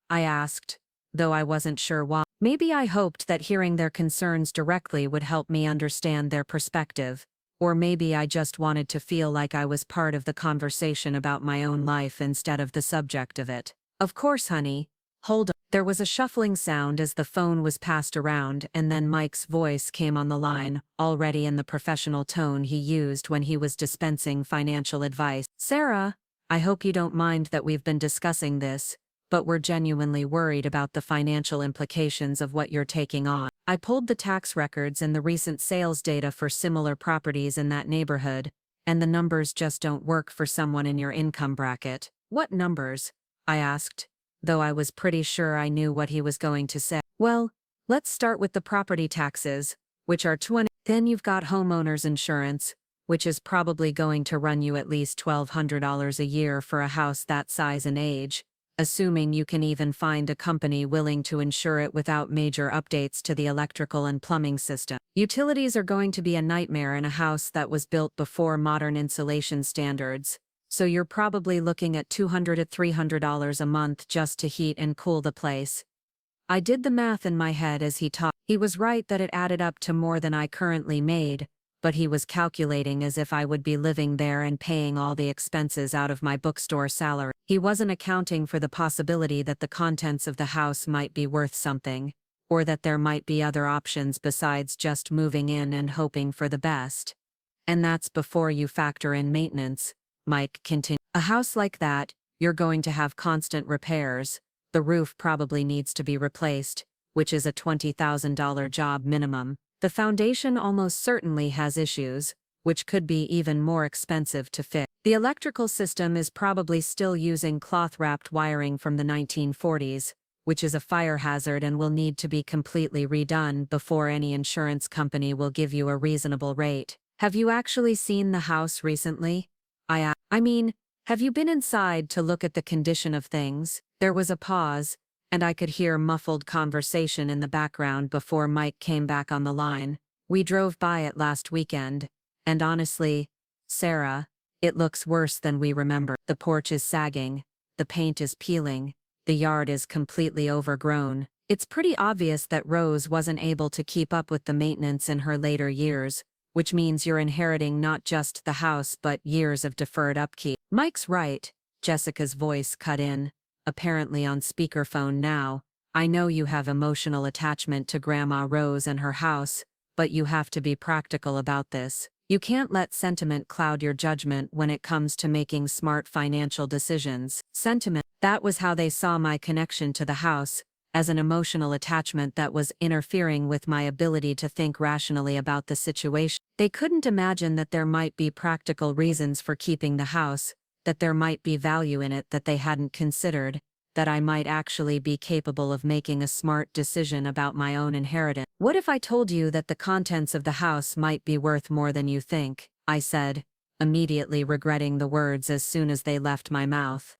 I asked, though I wasn't sure why. Maybe I hoped that hearing their concerns directly would help me understand their perspective, or maybe I just wanted to feel like I was part of the conversation about my own life instead of the subject of it. "Of course, honey. Hold on. There was a shuffling sound as the phone was passed around, and then Mike's voice came on the line, already in the professional tone he used when he was dispensing financial advice. Sarah, I hope you don't mind that we've been discussing this, but we're genuinely worried about the financial implications of what you're taking on. I pulled the tax records and the recent sales data for similar properties in that neighborhood, and the numbers just don't work for someone in your income bracket. What numbers? I asked, though I was pretty sure I knew what he was going to say. Well, let's start with the property taxes, which are 20. Then you've got homeowners insurance, which is probably going to run you at least $1,200 a year for a house that size and age, assuming you can even find a company willing to insure it without major updates to the electrical and plumbing system. Utilities are going to be a nightmare in a house that was built before modern insulation standards, so you're probably looking at $200 to $300 a month just to heat and cool the place. I did the math in my head as he talked. He was right that it added up to more than I currently made, but he was calculating as if I would be living there and paying all the expenses out of my bookstore salary. He wasn't accounting for the possibility that the contents of the house might be worth something, or that there might be other options besides just moving in and hoping for the best. And that's before you factor in maintenance, Mike continued. A house like that, you're going to have constant repairs. The roof probably needs to be replaced, which is a $20,000 job minimum. The foundation almost certainly has issues, which could be even more expensive to fix. The electrical system is probably still using cloth-wrapped wiring from the 1940s, which is a fire hazard and will need to be completely redone before any insurance company will give you a reasonable rate. Have you actually seen the house recently? I mean, have you been inside to look at the condition of things? There was a pause, and I could hear muffled conversation in the background before Mike came back on the line. We drove by it last weekend, and honestly, Sarah, it looks worse than we remember. The porch is sagging, the paint is peeling, the yard is completely overgrown. It's pretty obvious that Rose wasn't able to keep up with the maintenance in her later years, which means you're inheriting not just the house but years of deferred upkeep. Mike's right, Jessica's voice cut in, apparently on speakerphone now. I know you have emotional attachment to Grandma Rose and her house, but you have to be practical about this. You can't let sentiment cloud your judgment when it comes to making smart financial decisions. Sentiment, that was how they saw my connection to the house, as an emotional attachment that was interfering with my ability to think rationally about the situation. They couldn't imagine that there might be practical reasons for keeping the house, that there might be value in it that they hadn't considered, that I might actually be capable of making a smart decision about my own inheritance. What if I told you that the contents of the house might be worth more than you think? I said, immediately regretting the words as soon as they left my mouth.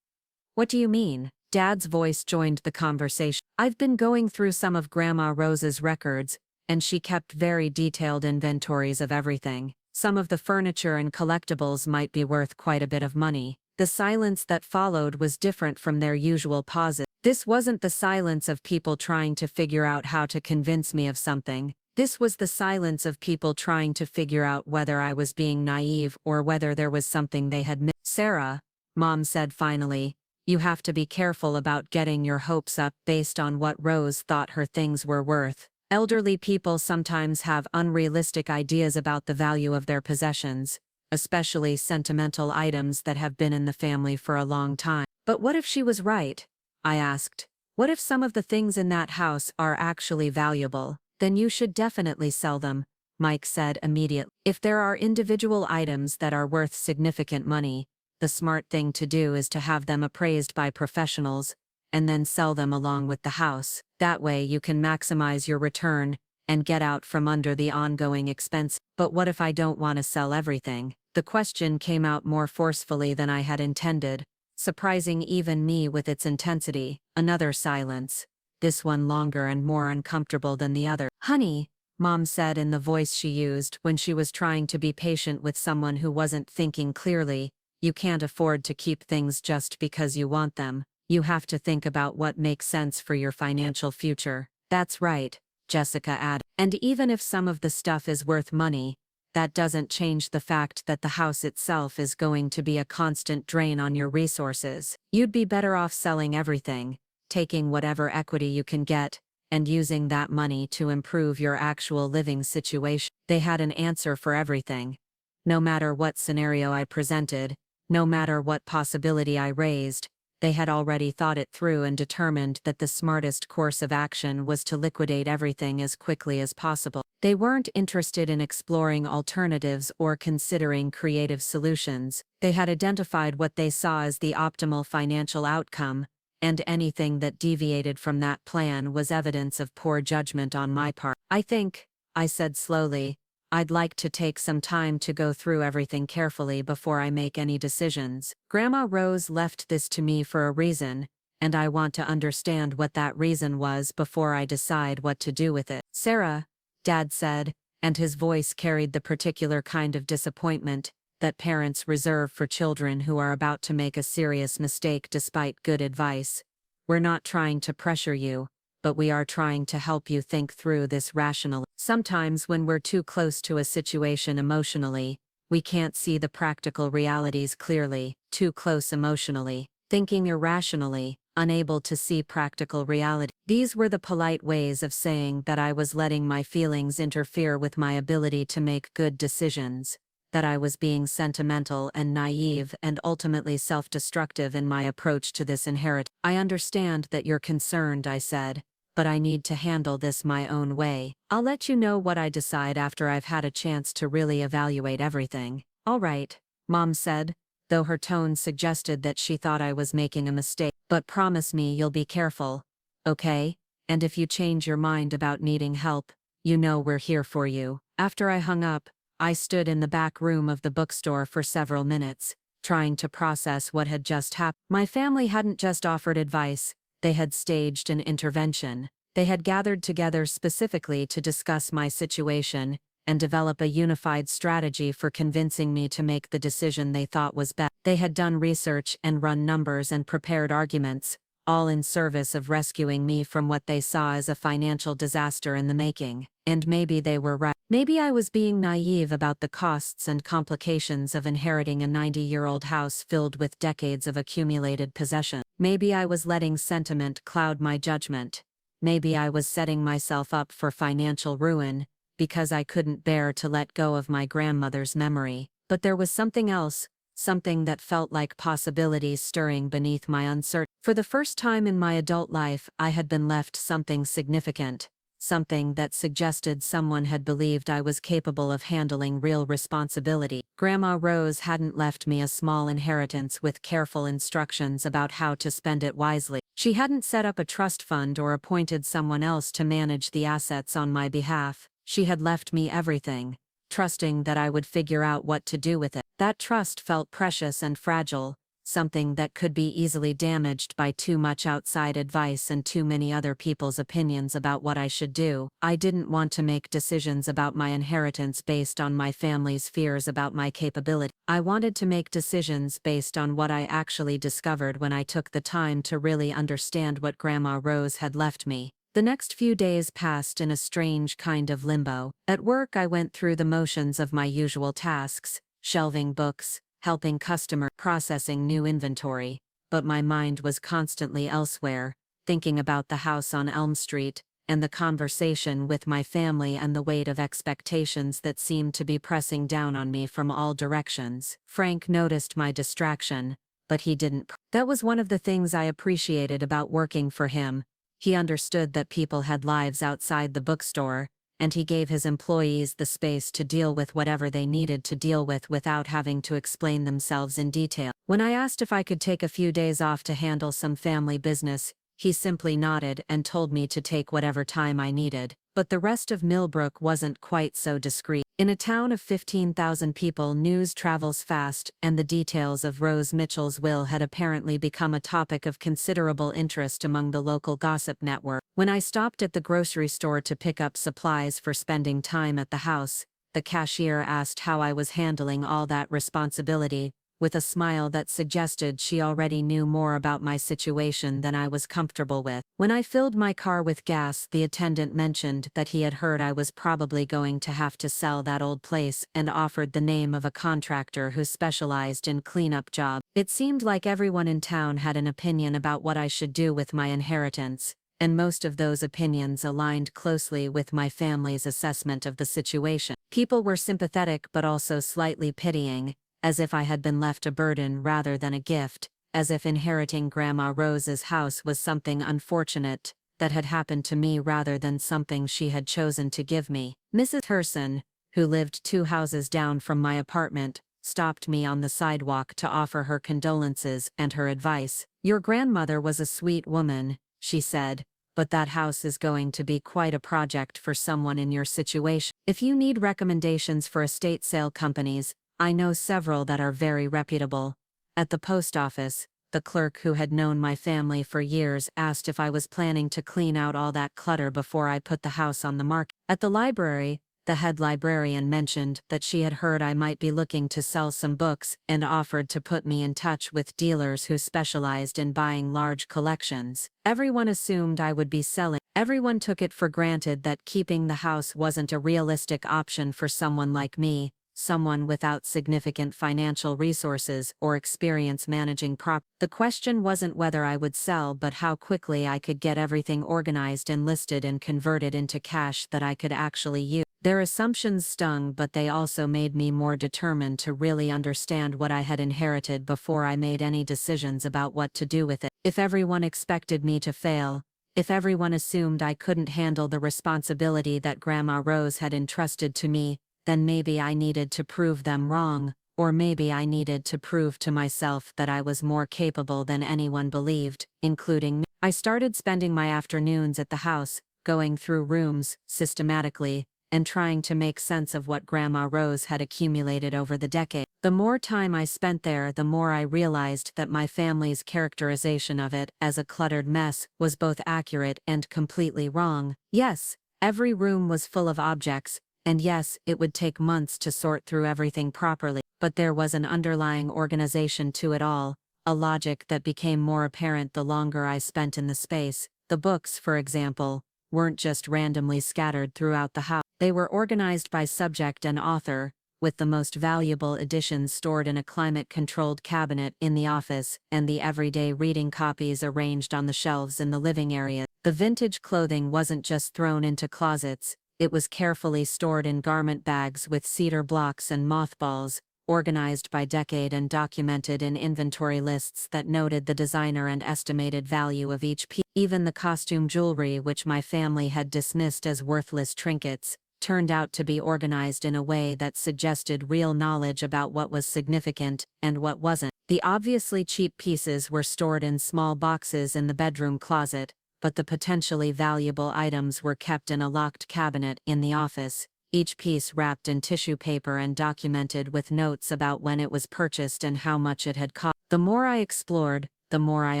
What do you mean? Dad's voice joined the conversation. I've been going through some of Grandma Rose's records, and she kept very detailed inventories of everything. Some of the furniture and collectibles might be worth quite a bit of money. The silence that followed was different from their usual pauses. This wasn't the silence of people trying to figure out how to convince me of something. This was the silence of people trying to figure out whether I was being naive or whether there was something they had missed. Sarah, Mom said finally, you have to be careful about getting your hopes up based on what Rose thought her things were worth. Elderly people sometimes have unrealistic ideas about the value of their possessions, especially sentimental items that have been in the family for a long time. But what if she was right? I asked. What if some of the things in that house are actually valuable? Then you should definitely sell them, Mike said immediately. If there are individual items that are worth significant money, the smart thing to do is to have them appraised by professionals, and then sell them along with the house. That way you can maximize your return and get out from under the ongoing expense. But what if I don't want to sell everything? The question came out more forcefully than I had intended, surprising even me with its intensity. Another silence, this one longer and more uncomfortable than the other. Honey, Mom said in the voice she used when she was trying to be patient with someone who wasn't thinking clearly, you can't afford to keep things just because you want them. You have to think about what makes sense for your financial future. That's right, Jessica added. And even if some of the stuff is worth money, that doesn't change the fact that the house itself is going to be a constant drain on your resources. You'd be better off selling everything, taking whatever equity you can get, and using that money to improve your actual living situation. They had an answer for everything. No matter what scenario I presented, no matter what possibility I raised, they had already thought it through and determined that the smartest course of action was to liquidate everything as quickly as possible. They weren't interested in exploring alternatives or considering creative solutions. They had identified what they saw as the optimal financial outcome, and anything that deviated from that plan was evidence of poor judgment on my part. I think, I said slowly, I'd like to take some time to go through everything carefully before I make any decisions. Grandma Rose left this to me for a reason, and I want to understand what that reason was before I decide what to do with it. Sarah, Dad said, and his voice carried the particular kind of disappointment that parents reserve for children who are about to make a serious mistake despite good advice. We're not trying to pressure you, but we are trying to help you think through this rationally. Sometimes when we're too close to a situation emotionally, we can't see the practical realities clearly, too close emotionally, thinking irrationally, unable to see practical reality. These were the polite ways of saying that I was letting my feelings interfere with my ability to make good decisions, that I was being sentimental and naive and ultimately self-destructive in my approach to this inheritance. I understand that you're concerned, I said, but I need to handle this my own way. I'll let you know what I decide after I've had a chance to really evaluate everything. All right, Mom said, though her tone suggested that she thought I was making a mistake. But promise me you'll be careful, okay? And if you change your mind about needing help, you know we're here for you. After I hung up, I stood in the back room of the bookstore for several minutes, trying to process what had just happened. My family hadn't just offered advice, they had staged an intervention. They had gathered together specifically to discuss my situation and develop a unified strategy for convincing me to make the decision they thought was best. They had done research and run numbers and prepared arguments, all in service of rescuing me from what they saw as a financial disaster in the making. And maybe they were right. Maybe I was being naive about the costs and complications of inheriting a 90-year-old house filled with decades of accumulated possession. Maybe I was letting sentiment cloud my judgment. Maybe I was setting myself up for financial ruin because I couldn't bear to let go of my grandmother's memory. But there was something else, something that felt like possibilities stirring beneath my uncertainty. For the first time in my adult life, I had been left something significant, something that suggested someone had believed I was capable of handling real responsibility. Grandma Rose hadn't left me a small inheritance with careful instructions about how to spend it wisely. She hadn't set up a trust fund or appointed someone else to manage the assets on my behalf. She had left me everything, trusting that I would figure out what to do with it. That trust felt precious and fragile, something that could be easily damaged by too much outside advice and too many other people's opinions about what I should do. I didn't want to make decisions about my inheritance based on my family's fears about my capability. I wanted to make decisions based on what I actually discovered when I took the time to really understand what Grandma Rose had left me. The next few days passed in a strange kind of limbo. At work, I went through the motions of my usual tasks, shelving books, helping customers, processing new inventory, but my mind was constantly elsewhere, thinking about the house on Elm Street, and the conversation with my family and the weight of expectations that seemed to be pressing down on me from all directions. Frank noticed my distraction, but he didn't. That was one of the things I appreciated about working for him. He understood that people had lives outside the bookstore, and he gave his employees the space to deal with whatever they needed to deal with without having to explain themselves in detail. When I asked if I could take a few days off to handle some family business, he simply nodded and told me to take whatever time I needed. But the rest of Millbrook wasn't quite so discreet. In a town of 15,000 people, news travels fast, and the details of Rose Mitchell's will had apparently become a topic of considerable interest among the local gossip network. When I stopped at the grocery store to pick up supplies for spending time at the house, the cashier asked how I was handling all that responsibility, with a smile that suggested she already knew more about my situation than I was comfortable with. When I filled my car with gas, the attendant mentioned that he had heard I was probably going to have to sell that old place and offered the name of a contractor who specialized in cleanup jobs. It seemed like everyone in town had an opinion about what I should do with my inheritance, and most of those opinions aligned closely with my family's assessment of the situation. People were sympathetic but also slightly pitying, as if I had been left a burden rather than a gift, as if inheriting Grandma Rose's house was something unfortunate that had happened to me rather than something she had chosen to give me. Mrs. Herson, who lived 2 houses down from my apartment, stopped me on the sidewalk to offer her condolences and her advice. "Your grandmother was a sweet woman," she said, "but that house is going to be quite a project for someone in your situation. If you need recommendations for estate sale companies, I know several that are very reputable." At the post office, the clerk who had known my family for years asked if I was planning to clean out all that clutter before I put the house on the market. At the library, the head librarian mentioned that she had heard I might be looking to sell some books and offered to put me in touch with dealers who specialized in buying large collections. Everyone assumed I would be selling. Everyone took it for granted that keeping the house wasn't a realistic option for someone like me, someone without significant financial resources or experience managing property. The question wasn't whether I would sell but how quickly I could get everything organized and listed and converted into cash that I could actually use. Their assumptions stung, but they also made me more determined to really understand what I had inherited before I made any decisions about what to do with it. If everyone expected me to fail, if everyone assumed I couldn't handle the responsibility that Grandma Rose had entrusted to me, then maybe I needed to prove them wrong, or maybe I needed to prove to myself that I was more capable than anyone believed, including me. I started spending my afternoons at the house, going through rooms, systematically, and trying to make sense of what Grandma Rose had accumulated over the decade. The more time I spent there, the more I realized that my family's characterization of it as a cluttered mess was both accurate and completely wrong. Yes, every room was full of objects, and yes, it would take months to sort through everything properly, but there was an underlying organization to it all, a logic that became more apparent the longer I spent in the space. The books, for example, weren't just randomly scattered throughout the house. They were organized by subject and author, with the most valuable editions stored in a climate-controlled cabinet in the office, and the everyday reading copies arranged on the shelves in the living area. The vintage clothing wasn't just thrown into closets, it was carefully stored in garment bags with cedar blocks and mothballs, organized by decade and documented in inventory lists that noted the designer and estimated value of each piece. Even the costume jewelry, which my family had dismissed as worthless trinkets, turned out to be organized in a way that suggested real knowledge about what was significant and what wasn't. The obviously cheap pieces were stored in small boxes in the bedroom closet, but the potentially valuable items were kept in a locked cabinet in the office, each piece wrapped in tissue paper and documented with notes about when it was purchased and how much it had cost. The more I explored, the more I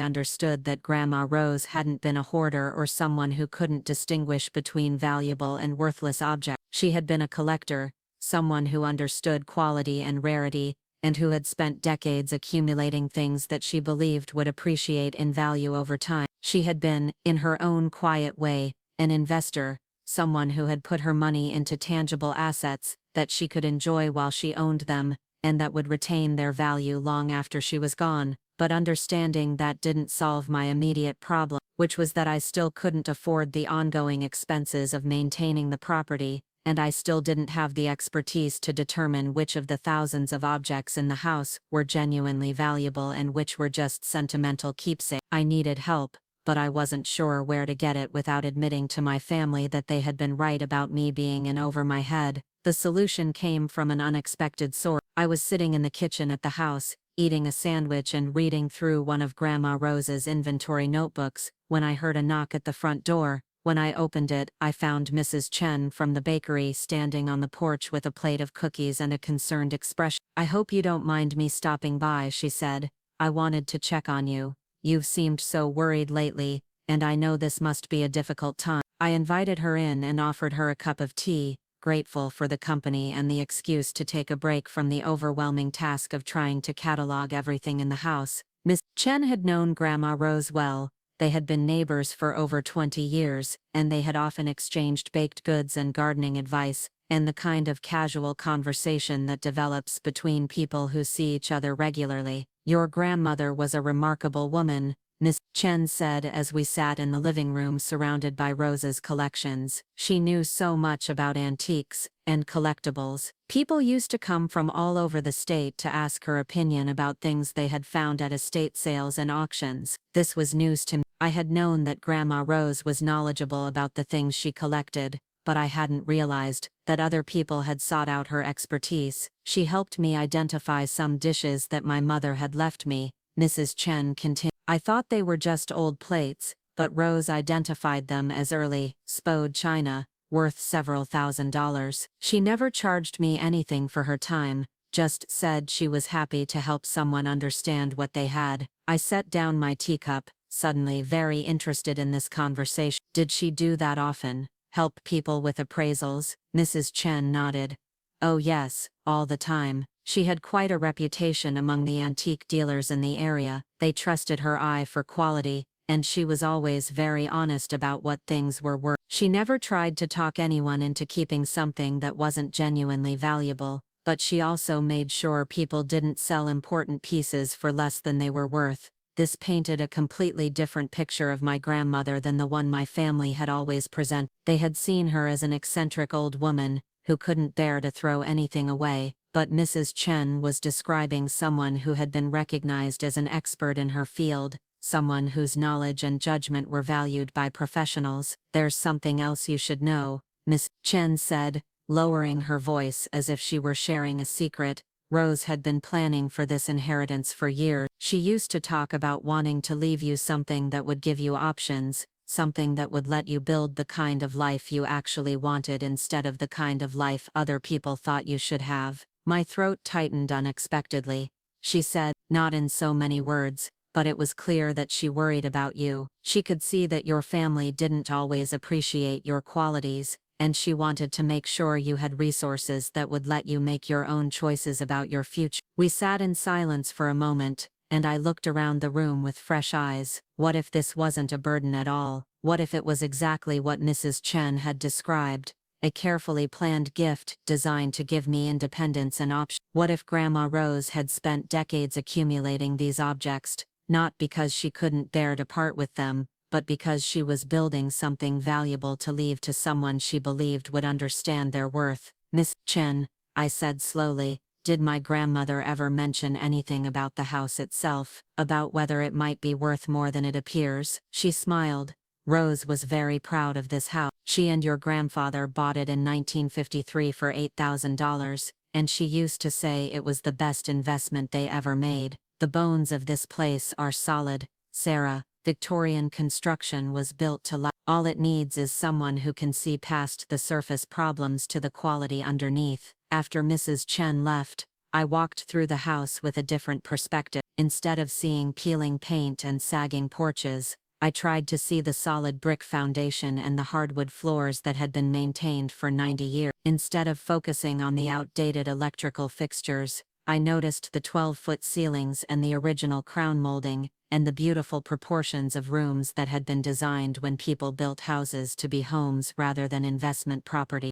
understood that Grandma Rose hadn't been a hoarder or someone who couldn't distinguish between valuable and worthless objects. She had been a collector, someone who understood quality and rarity, and who had spent decades accumulating things that she believed would appreciate in value over time. She had been, in her own quiet way, an investor, someone who had put her money into tangible assets that she could enjoy while she owned them, and that would retain their value long after she was gone. But understanding that didn't solve my immediate problem, which was that I still couldn't afford the ongoing expenses of maintaining the property, and I still didn't have the expertise to determine which of the thousands of objects in the house were genuinely valuable and which were just sentimental keepsakes. I needed help, but I wasn't sure where to get it without admitting to my family that they had been right about me being in over my head. The solution came from an unexpected source. I was sitting in the kitchen at the house, eating a sandwich and reading through one of Grandma Rose's inventory notebooks, when I heard a knock at the front door. When I opened it, I found Mrs. Chen from the bakery standing on the porch with a plate of cookies and a concerned expression. "I hope you don't mind me stopping by," she said. "I wanted to check on you. You've seemed so worried lately, and I know this must be a difficult time." I invited her in and offered her a cup of tea, grateful for the company and the excuse to take a break from the overwhelming task of trying to catalog everything in the house. Miss Chen had known Grandma Rose well. They had been neighbors for over 20 years, and they had often exchanged baked goods and gardening advice, and the kind of casual conversation that develops between people who see each other regularly. "Your grandmother was a remarkable woman," Miss Chen said as we sat in the living room surrounded by Rose's collections. "She knew so much about antiques and collectibles. People used to come from all over the state to ask her opinion about things they had found at estate sales and auctions." This was news to me. I had known that Grandma Rose was knowledgeable about the things she collected, but I hadn't realized that other people had sought out her expertise. "She helped me identify some dishes that my mother had left me," Mrs. Chen continued. "I thought they were just old plates, but Rose identified them as early, spode china, worth several $1,000s. She never charged me anything for her time, just said she was happy to help someone understand what they had." I set down my teacup, suddenly very interested in this conversation. "Did she do that often? Help people with appraisals?" Mrs. Chen nodded. "Oh yes, all the time. She had quite a reputation among the antique dealers in the area. They trusted her eye for quality, and she was always very honest about what things were worth. She never tried to talk anyone into keeping something that wasn't genuinely valuable, but she also made sure people didn't sell important pieces for less than they were worth." This painted a completely different picture of my grandmother than the one my family had always presented. They had seen her as an eccentric old woman who couldn't bear to throw anything away, but Mrs. Chen was describing someone who had been recognized as an expert in her field, someone whose knowledge and judgment were valued by professionals. "There's something else you should know," Miss Chen said, lowering her voice as if she were sharing a secret. "Rose had been planning for this inheritance for years. She used to talk about wanting to leave you something that would give you options, something that would let you build the kind of life you actually wanted instead of the kind of life other people thought you should have." My throat tightened unexpectedly. She said, "Not in so many words, but it was clear that she worried about you. She could see that your family didn't always appreciate your qualities, and she wanted to make sure you had resources that would let you make your own choices about your future." We sat in silence for a moment, and I looked around the room with fresh eyes. What if this wasn't a burden at all? What if it was exactly what Mrs. Chen had described? A carefully planned gift designed to give me independence and options. What if Grandma Rose had spent decades accumulating these objects, not because she couldn't bear to part with them, but because she was building something valuable to leave to someone she believed would understand their worth? "Miss Chen," I said slowly, "did my grandmother ever mention anything about the house itself, about whether it might be worth more than it appears?" She smiled. "Rose was very proud of this house. She and your grandfather bought it in 1953 for $8,000, and she used to say it was the best investment they ever made. The bones of this place are solid, Sarah. Victorian construction was built to last. All it needs is someone who can see past the surface problems to the quality underneath." After Mrs. Chen left, I walked through the house with a different perspective. Instead of seeing peeling paint and sagging porches, I tried to see the solid brick foundation and the hardwood floors that had been maintained for 90 years. Instead of focusing on the outdated electrical fixtures, I noticed the 12-foot ceilings and the original crown molding, and the beautiful proportions of rooms that had been designed when people built houses to be homes rather than investment property.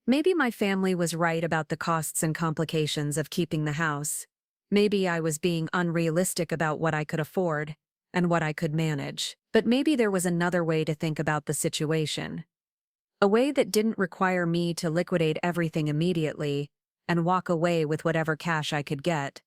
Maybe my family was right about the costs and complications of keeping the house. Maybe I was being unrealistic about what I could afford and what I could manage. But maybe there was another way to think about the situation. A way that didn't require me to liquidate everything immediately and walk away with whatever cash I could get.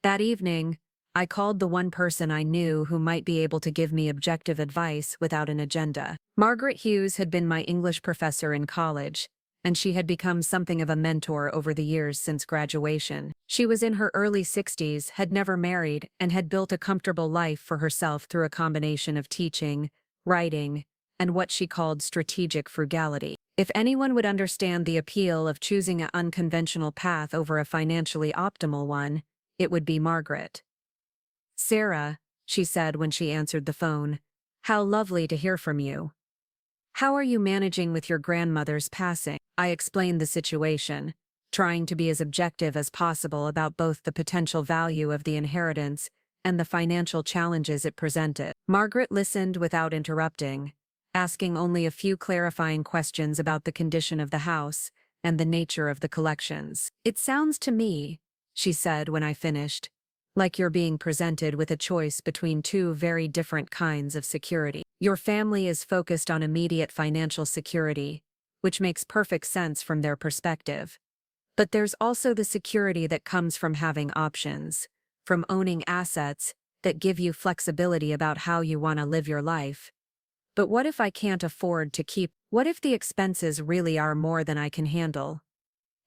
That evening, I called the one person I knew who might be able to give me objective advice without an agenda. Margaret Hughes had been my English professor in college, and she had become something of a mentor over the years since graduation. She was in her early 60s, had never married, and had built a comfortable life for herself through a combination of teaching, writing, and what she called strategic frugality. If anyone would understand the appeal of choosing an unconventional path over a financially optimal one, it would be Margaret. "Sarah," she said when she answered the phone, "how lovely to hear from you. "How are you managing with your grandmother's passing?" I explained the situation, trying to be as objective as possible about both the potential value of the inheritance and the financial challenges it presented. Margaret listened without interrupting, asking only a few clarifying questions about the condition of the house and the nature of the collections. "It sounds to me," she said when I finished, "like you're being presented with a choice between two very different kinds of security. Your family is focused on immediate financial security, which makes perfect sense from their perspective. But there's also the security that comes from having options, from owning assets that give you flexibility about how you want to live your life. But what if I can't afford to keep? What if the expenses really are more than I can handle?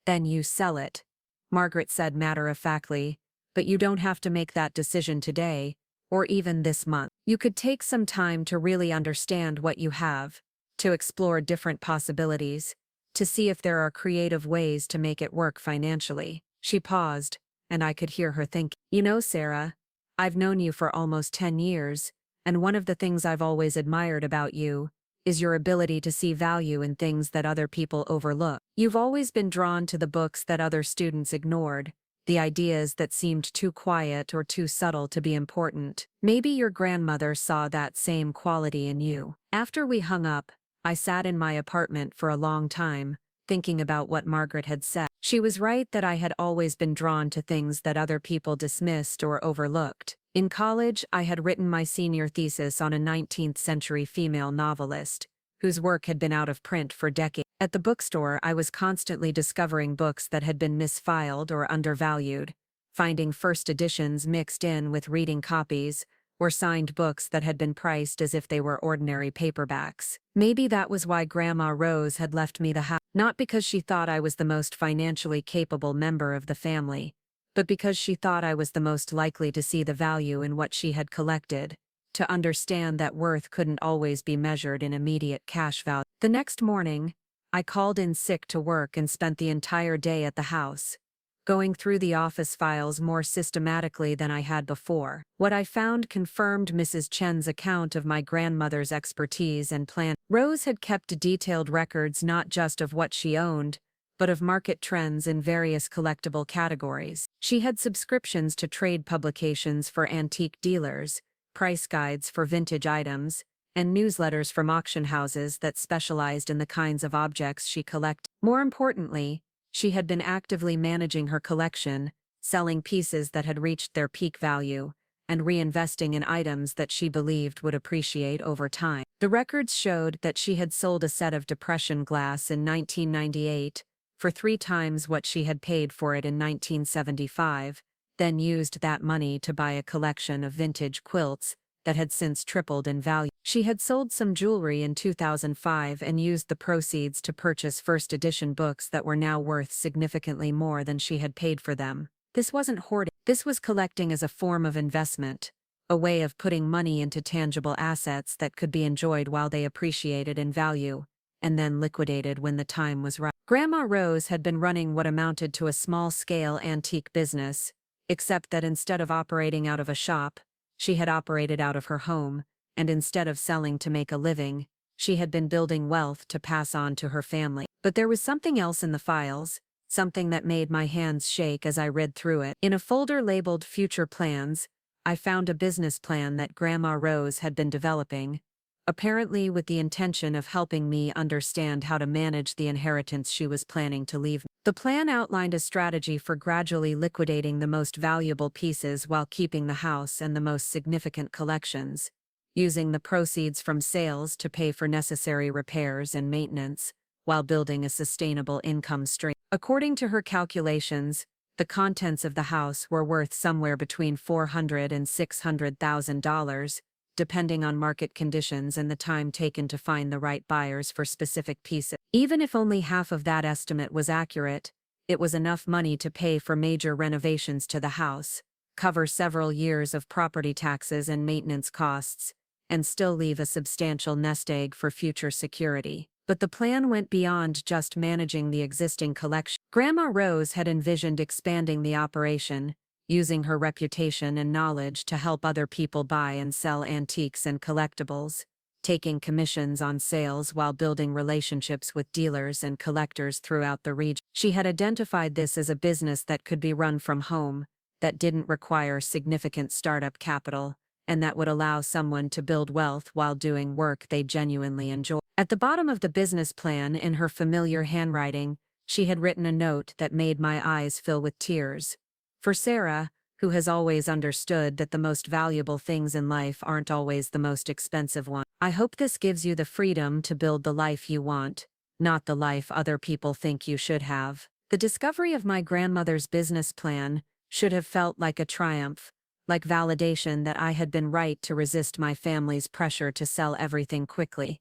Then you sell it," Margaret said matter-of-factly, "but you don't have to make that decision today, or even this month. You could take some time to really understand what you have, to explore different possibilities, to see if there are creative ways to make it work financially." She paused, and I could hear her think, "You know, Sarah, I've known you for almost 10 years, and one of the things I've always admired about you is your ability to see value in things that other people overlook. You've always been drawn to the books that other students ignored, the ideas that seemed too quiet or too subtle to be important. Maybe your grandmother saw that same quality in you." After we hung up, I sat in my apartment for a long time, thinking about what Margaret had said. She was right that I had always been drawn to things that other people dismissed or overlooked. In college, I had written my senior thesis on a 19th-century female novelist, whose work had been out of print for decades. At the bookstore, I was constantly discovering books that had been misfiled or undervalued, finding first editions mixed in with reading copies, or signed books that had been priced as if they were ordinary paperbacks. Maybe that was why Grandma Rose had left me the house. Not because she thought I was the most financially capable member of the family, but because she thought I was the most likely to see the value in what she had collected, to understand that worth couldn't always be measured in immediate cash value. The next morning, I called in sick to work and spent the entire day at the house, going through the office files more systematically than I had before. What I found confirmed Mrs. Chen's account of my grandmother's expertise and plan. Rose had kept detailed records not just of what she owned, but of market trends in various collectible categories. She had subscriptions to trade publications for antique dealers, price guides for vintage items, and newsletters from auction houses that specialized in the kinds of objects she collected. More importantly, she had been actively managing her collection, selling pieces that had reached their peak value, and reinvesting in items that she believed would appreciate over time. The records showed that she had sold a set of depression glass in 1998 for 3 times what she had paid for it in 1975, then used that money to buy a collection of vintage quilts that had since tripled in value. She had sold some jewelry in 2005 and used the proceeds to purchase first edition books that were now worth significantly more than she had paid for them. This wasn't hoarding. This was collecting as a form of investment, a way of putting money into tangible assets that could be enjoyed while they appreciated in value, and then liquidated when the time was right. Grandma Rose had been running what amounted to a small-scale antique business, except that instead of operating out of a shop, she had operated out of her home, and instead of selling to make a living, she had been building wealth to pass on to her family. But there was something else in the files, something that made my hands shake as I read through it. In a folder labeled Future Plans, I found a business plan that Grandma Rose had been developing, apparently with the intention of helping me understand how to manage the inheritance she was planning to leave me. The plan outlined a strategy for gradually liquidating the most valuable pieces while keeping the house and the most significant collections, using the proceeds from sales to pay for necessary repairs and maintenance, while building a sustainable income stream. According to her calculations, the contents of the house were worth somewhere between $400,000 and $600,000, depending on market conditions and the time taken to find the right buyers for specific pieces. Even if only half of that estimate was accurate, it was enough money to pay for major renovations to the house, cover several years of property taxes and maintenance costs, and still leave a substantial nest egg for future security. But the plan went beyond just managing the existing collection. Grandma Rose had envisioned expanding the operation, using her reputation and knowledge to help other people buy and sell antiques and collectibles, taking commissions on sales while building relationships with dealers and collectors throughout the region. She had identified this as a business that could be run from home, that didn't require significant startup capital, and that would allow someone to build wealth while doing work they genuinely enjoy. At the bottom of the business plan, in her familiar handwriting, she had written a note that made my eyes fill with tears. For Sarah, who has always understood that the most valuable things in life aren't always the most expensive ones. I hope this gives you the freedom to build the life you want, not the life other people think you should have. The discovery of my grandmother's business plan should have felt like a triumph, like validation that I had been right to resist my family's pressure to sell everything quickly.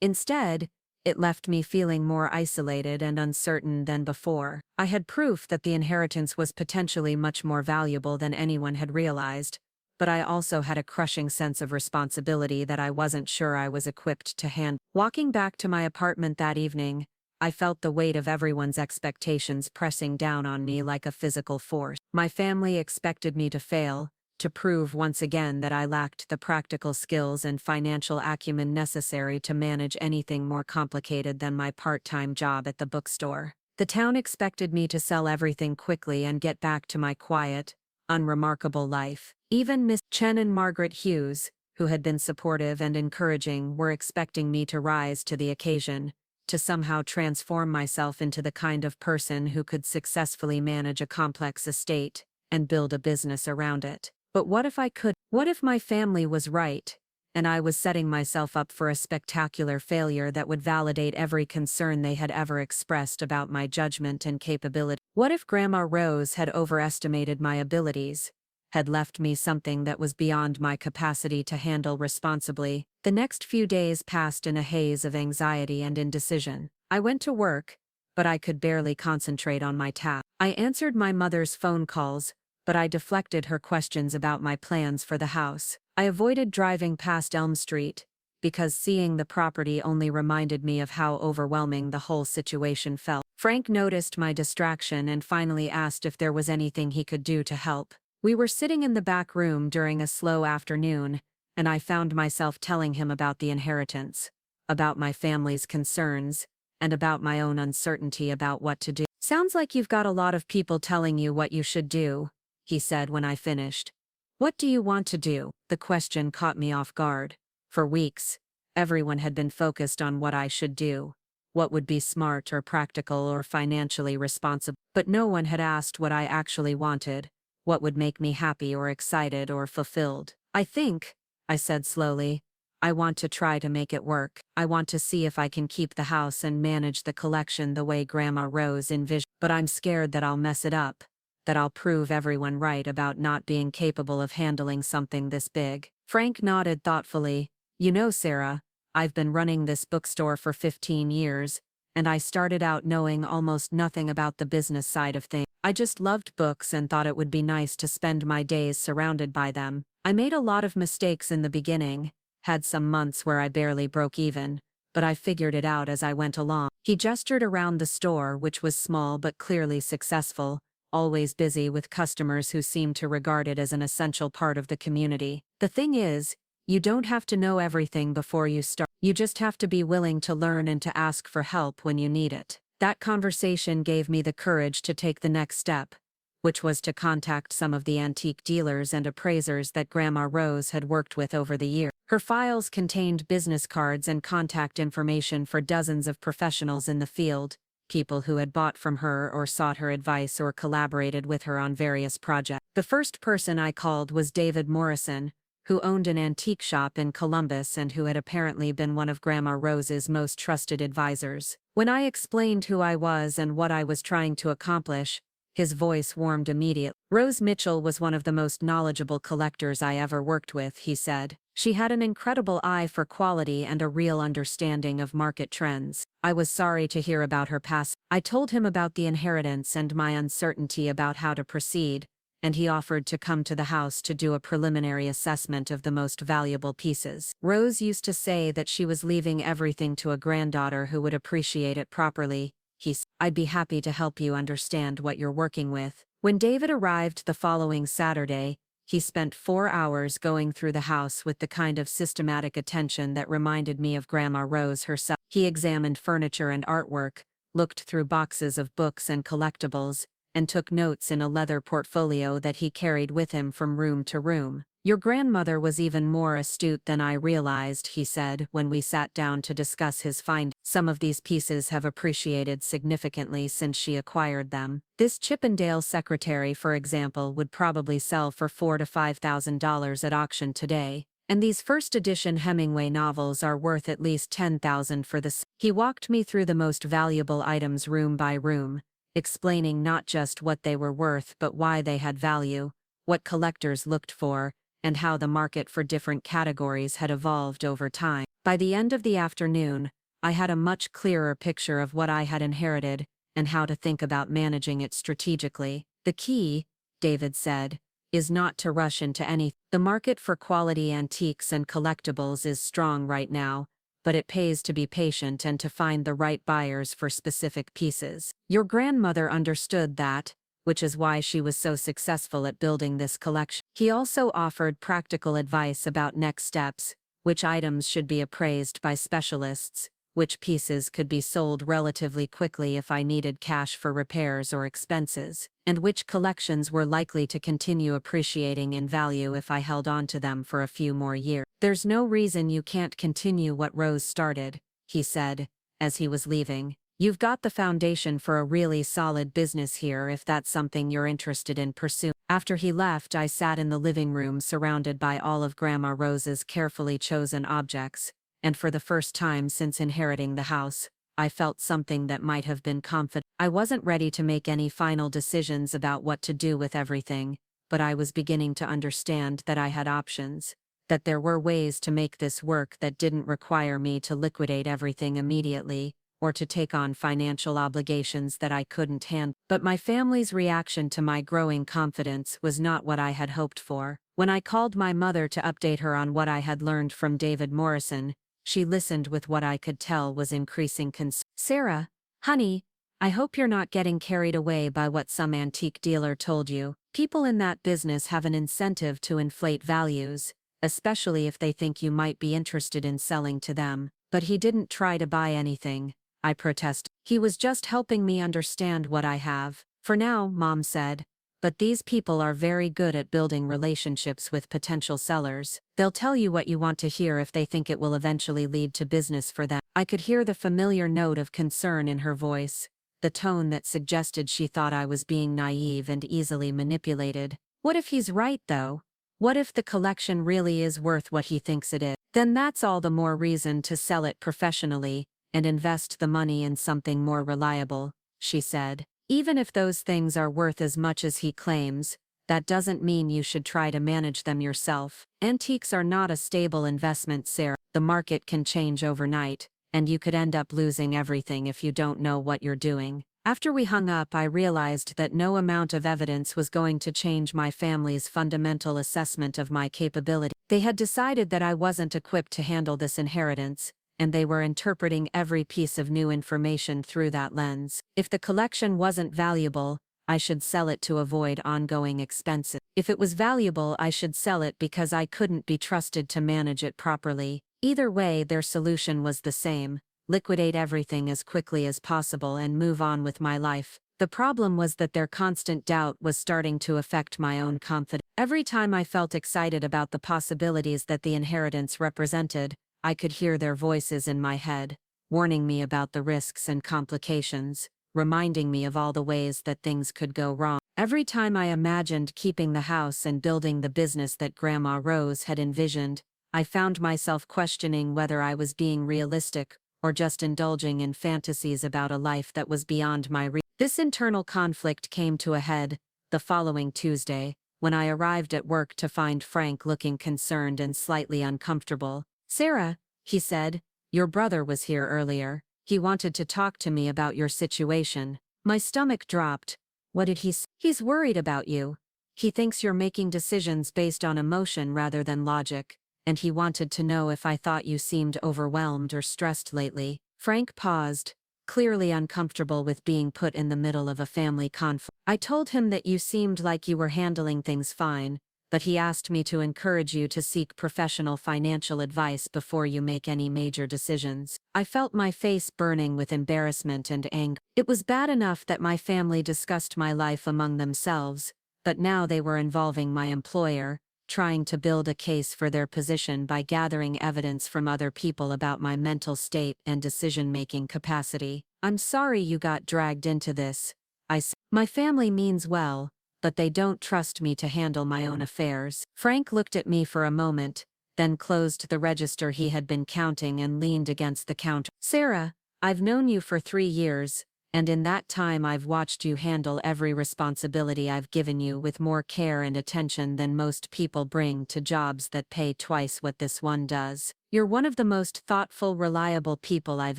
Instead, it left me feeling more isolated and uncertain than before. I had proof that the inheritance was potentially much more valuable than anyone had realized, but I also had a crushing sense of responsibility that I wasn't sure I was equipped to handle. Walking back to my apartment that evening, I felt the weight of everyone's expectations pressing down on me like a physical force. My family expected me to fail, to prove once again that I lacked the practical skills and financial acumen necessary to manage anything more complicated than my part-time job at the bookstore. The town expected me to sell everything quickly and get back to my quiet, unremarkable life. Even Miss Chen and Margaret Hughes, who had been supportive and encouraging, were expecting me to rise to the occasion, to somehow transform myself into the kind of person who could successfully manage a complex estate and build a business around it. But what if I could? What if my family was right, and I was setting myself up for a spectacular failure that would validate every concern they had ever expressed about my judgment and capability? What if Grandma Rose had overestimated my abilities, had left me something that was beyond my capacity to handle responsibly? The next few days passed in a haze of anxiety and indecision. I went to work, but I could barely concentrate on my task. I answered my mother's phone calls, but I deflected her questions about my plans for the house. I avoided driving past Elm Street, because seeing the property only reminded me of how overwhelming the whole situation felt. Frank noticed my distraction and finally asked if there was anything he could do to help. We were sitting in the back room during a slow afternoon, and I found myself telling him about the inheritance, about my family's concerns, and about my own uncertainty about what to do. "Sounds like you've got a lot of people telling you what you should do," he said when I finished. "What do you want to do?" The question caught me off guard. For weeks, everyone had been focused on what I should do, what would be smart or practical or financially responsible, but no one had asked what I actually wanted, what would make me happy or excited or fulfilled. I said slowly, "I want to try to make it work. I want to see if I can keep the house and manage the collection the way Grandma Rose envisioned, but I'm scared that I'll mess it up, that I'll prove everyone right about not being capable of handling something this big." Frank nodded thoughtfully. "You know, Sarah, I've been running this bookstore for 15 years, and I started out knowing almost nothing about the business side of things. I just loved books and thought it would be nice to spend my days surrounded by them. I made a lot of mistakes in the beginning, had some months where I barely broke even, but I figured it out as I went along." He gestured around the store, which was small but clearly successful, always busy with customers who seemed to regard it as an essential part of the community. "The thing is, you don't have to know everything before you start. You just have to be willing to learn and to ask for help when you need it." That conversation gave me the courage to take the next step, which was to contact some of the antique dealers and appraisers that Grandma Rose had worked with over the years. Her files contained business cards and contact information for dozens of professionals in the field, people who had bought from her or sought her advice or collaborated with her on various projects. The first person I called was David Morrison, who owned an antique shop in Columbus and who had apparently been one of Grandma Rose's most trusted advisors. When I explained who I was and what I was trying to accomplish, his voice warmed immediately. "Rose Mitchell was one of the most knowledgeable collectors I ever worked with," he said. "She had an incredible eye for quality and a real understanding of market trends." I was sorry to hear about her past. I told him about the inheritance and my uncertainty about how to proceed, and he offered to come to the house to do a preliminary assessment of the most valuable pieces. "Rose used to say that she was leaving everything to a granddaughter who would appreciate it properly," he said. "I'd be happy to help you understand what you're working with." When David arrived the following Saturday, He spent 4 hours going through the house with the kind of systematic attention that reminded me of Grandma Rose herself. He examined furniture and artwork, looked through boxes of books and collectibles, and took notes in a leather portfolio that he carried with him from room to room. "Your grandmother was even more astute than I realized," he said when we sat down to discuss his findings. "Some of these pieces have appreciated significantly since she acquired them. This Chippendale secretary, for example, would probably sell for $4,000 to $5,000 at auction today. And these first-edition Hemingway novels are worth at least $10,000 for the." He walked me through the most valuable items room by room, explaining not just what they were worth but why they had value, what collectors looked for, and how the market for different categories had evolved over time. By the end of the afternoon, I had a much clearer picture of what I had inherited and how to think about managing it strategically. "The key," David said, "is not to rush into anything. The market for quality antiques and collectibles is strong right now, but it pays to be patient and to find the right buyers for specific pieces. Your grandmother understood that, which is why she was so successful at building this collection." He also offered practical advice about next steps, which items should be appraised by specialists, which pieces could be sold relatively quickly if I needed cash for repairs or expenses, and which collections were likely to continue appreciating in value if I held on to them for a few more years. "There's no reason you can't continue what Rose started," he said, as he was leaving. "You've got the foundation for a really solid business here if that's something you're interested in pursuing." After he left, I sat in the living room surrounded by all of Grandma Rose's carefully chosen objects, and for the first time since inheriting the house, I felt something that might have been confident. I wasn't ready to make any final decisions about what to do with everything, but I was beginning to understand that I had options, that there were ways to make this work that didn't require me to liquidate everything immediately, or to take on financial obligations that I couldn't handle. But my family's reaction to my growing confidence was not what I had hoped for. When I called my mother to update her on what I had learned from David Morrison, she listened with what I could tell was increasing concern. "Sarah, honey, I hope you're not getting carried away by what some antique dealer told you. People in that business have an incentive to inflate values, especially if they think you might be interested in selling to them." "But he didn't try to buy anything," I protested. "He was just helping me understand what I have. For now," Mom said. "But these people are very good at building relationships with potential sellers. They'll tell you what you want to hear if they think it will eventually lead to business for them." I could hear the familiar note of concern in her voice, the tone that suggested she thought I was being naive and easily manipulated. What if he's right, though? What if the collection really is worth what he thinks it is? Then that's all the more reason to sell it professionally and invest the money in something more reliable, she said. "Even if those things are worth as much as he claims, that doesn't mean you should try to manage them yourself. Antiques are not a stable investment, Sarah. The market can change overnight, and you could end up losing everything if you don't know what you're doing." After we hung up, I realized that no amount of evidence was going to change my family's fundamental assessment of my capability. They had decided that I wasn't equipped to handle this inheritance, and they were interpreting every piece of new information through that lens. If the collection wasn't valuable, I should sell it to avoid ongoing expenses. If it was valuable, I should sell it because I couldn't be trusted to manage it properly. Either way, their solution was the same: liquidate everything as quickly as possible and move on with my life. The problem was that their constant doubt was starting to affect my own confidence. Every time I felt excited about the possibilities that the inheritance represented, I could hear their voices in my head, warning me about the risks and complications, reminding me of all the ways that things could go wrong. Every time I imagined keeping the house and building the business that Grandma Rose had envisioned, I found myself questioning whether I was being realistic or just indulging in fantasies about a life that was beyond my reach. This internal conflict came to a head the following Tuesday, when I arrived at work to find Frank looking concerned and slightly uncomfortable. "Sarah," he said, "your brother was here earlier. He wanted to talk to me about your situation." My stomach dropped. "What did he say?" "He's worried about you. He thinks you're making decisions based on emotion rather than logic, and he wanted to know if I thought you seemed overwhelmed or stressed lately." Frank paused, clearly uncomfortable with being put in the middle of a family conflict. "I told him that you seemed like you were handling things fine, but he asked me to encourage you to seek professional financial advice before you make any major decisions. I felt my face burning with embarrassment and anger. It was bad enough that my family discussed my life among themselves, but now they were involving my employer, trying to build a case for their position by gathering evidence from other people about my mental state and decision-making capacity. I'm sorry you got dragged into this, I said. My family means well, but they don't trust me to handle my own affairs. Frank looked at me for a moment, then closed the register he had been counting and leaned against the counter. Sarah, I've known you for 3 years, and in that time I've watched you handle every responsibility I've given you with more care and attention than most people bring to jobs that pay twice what this one does. You're one of the most thoughtful, reliable people I've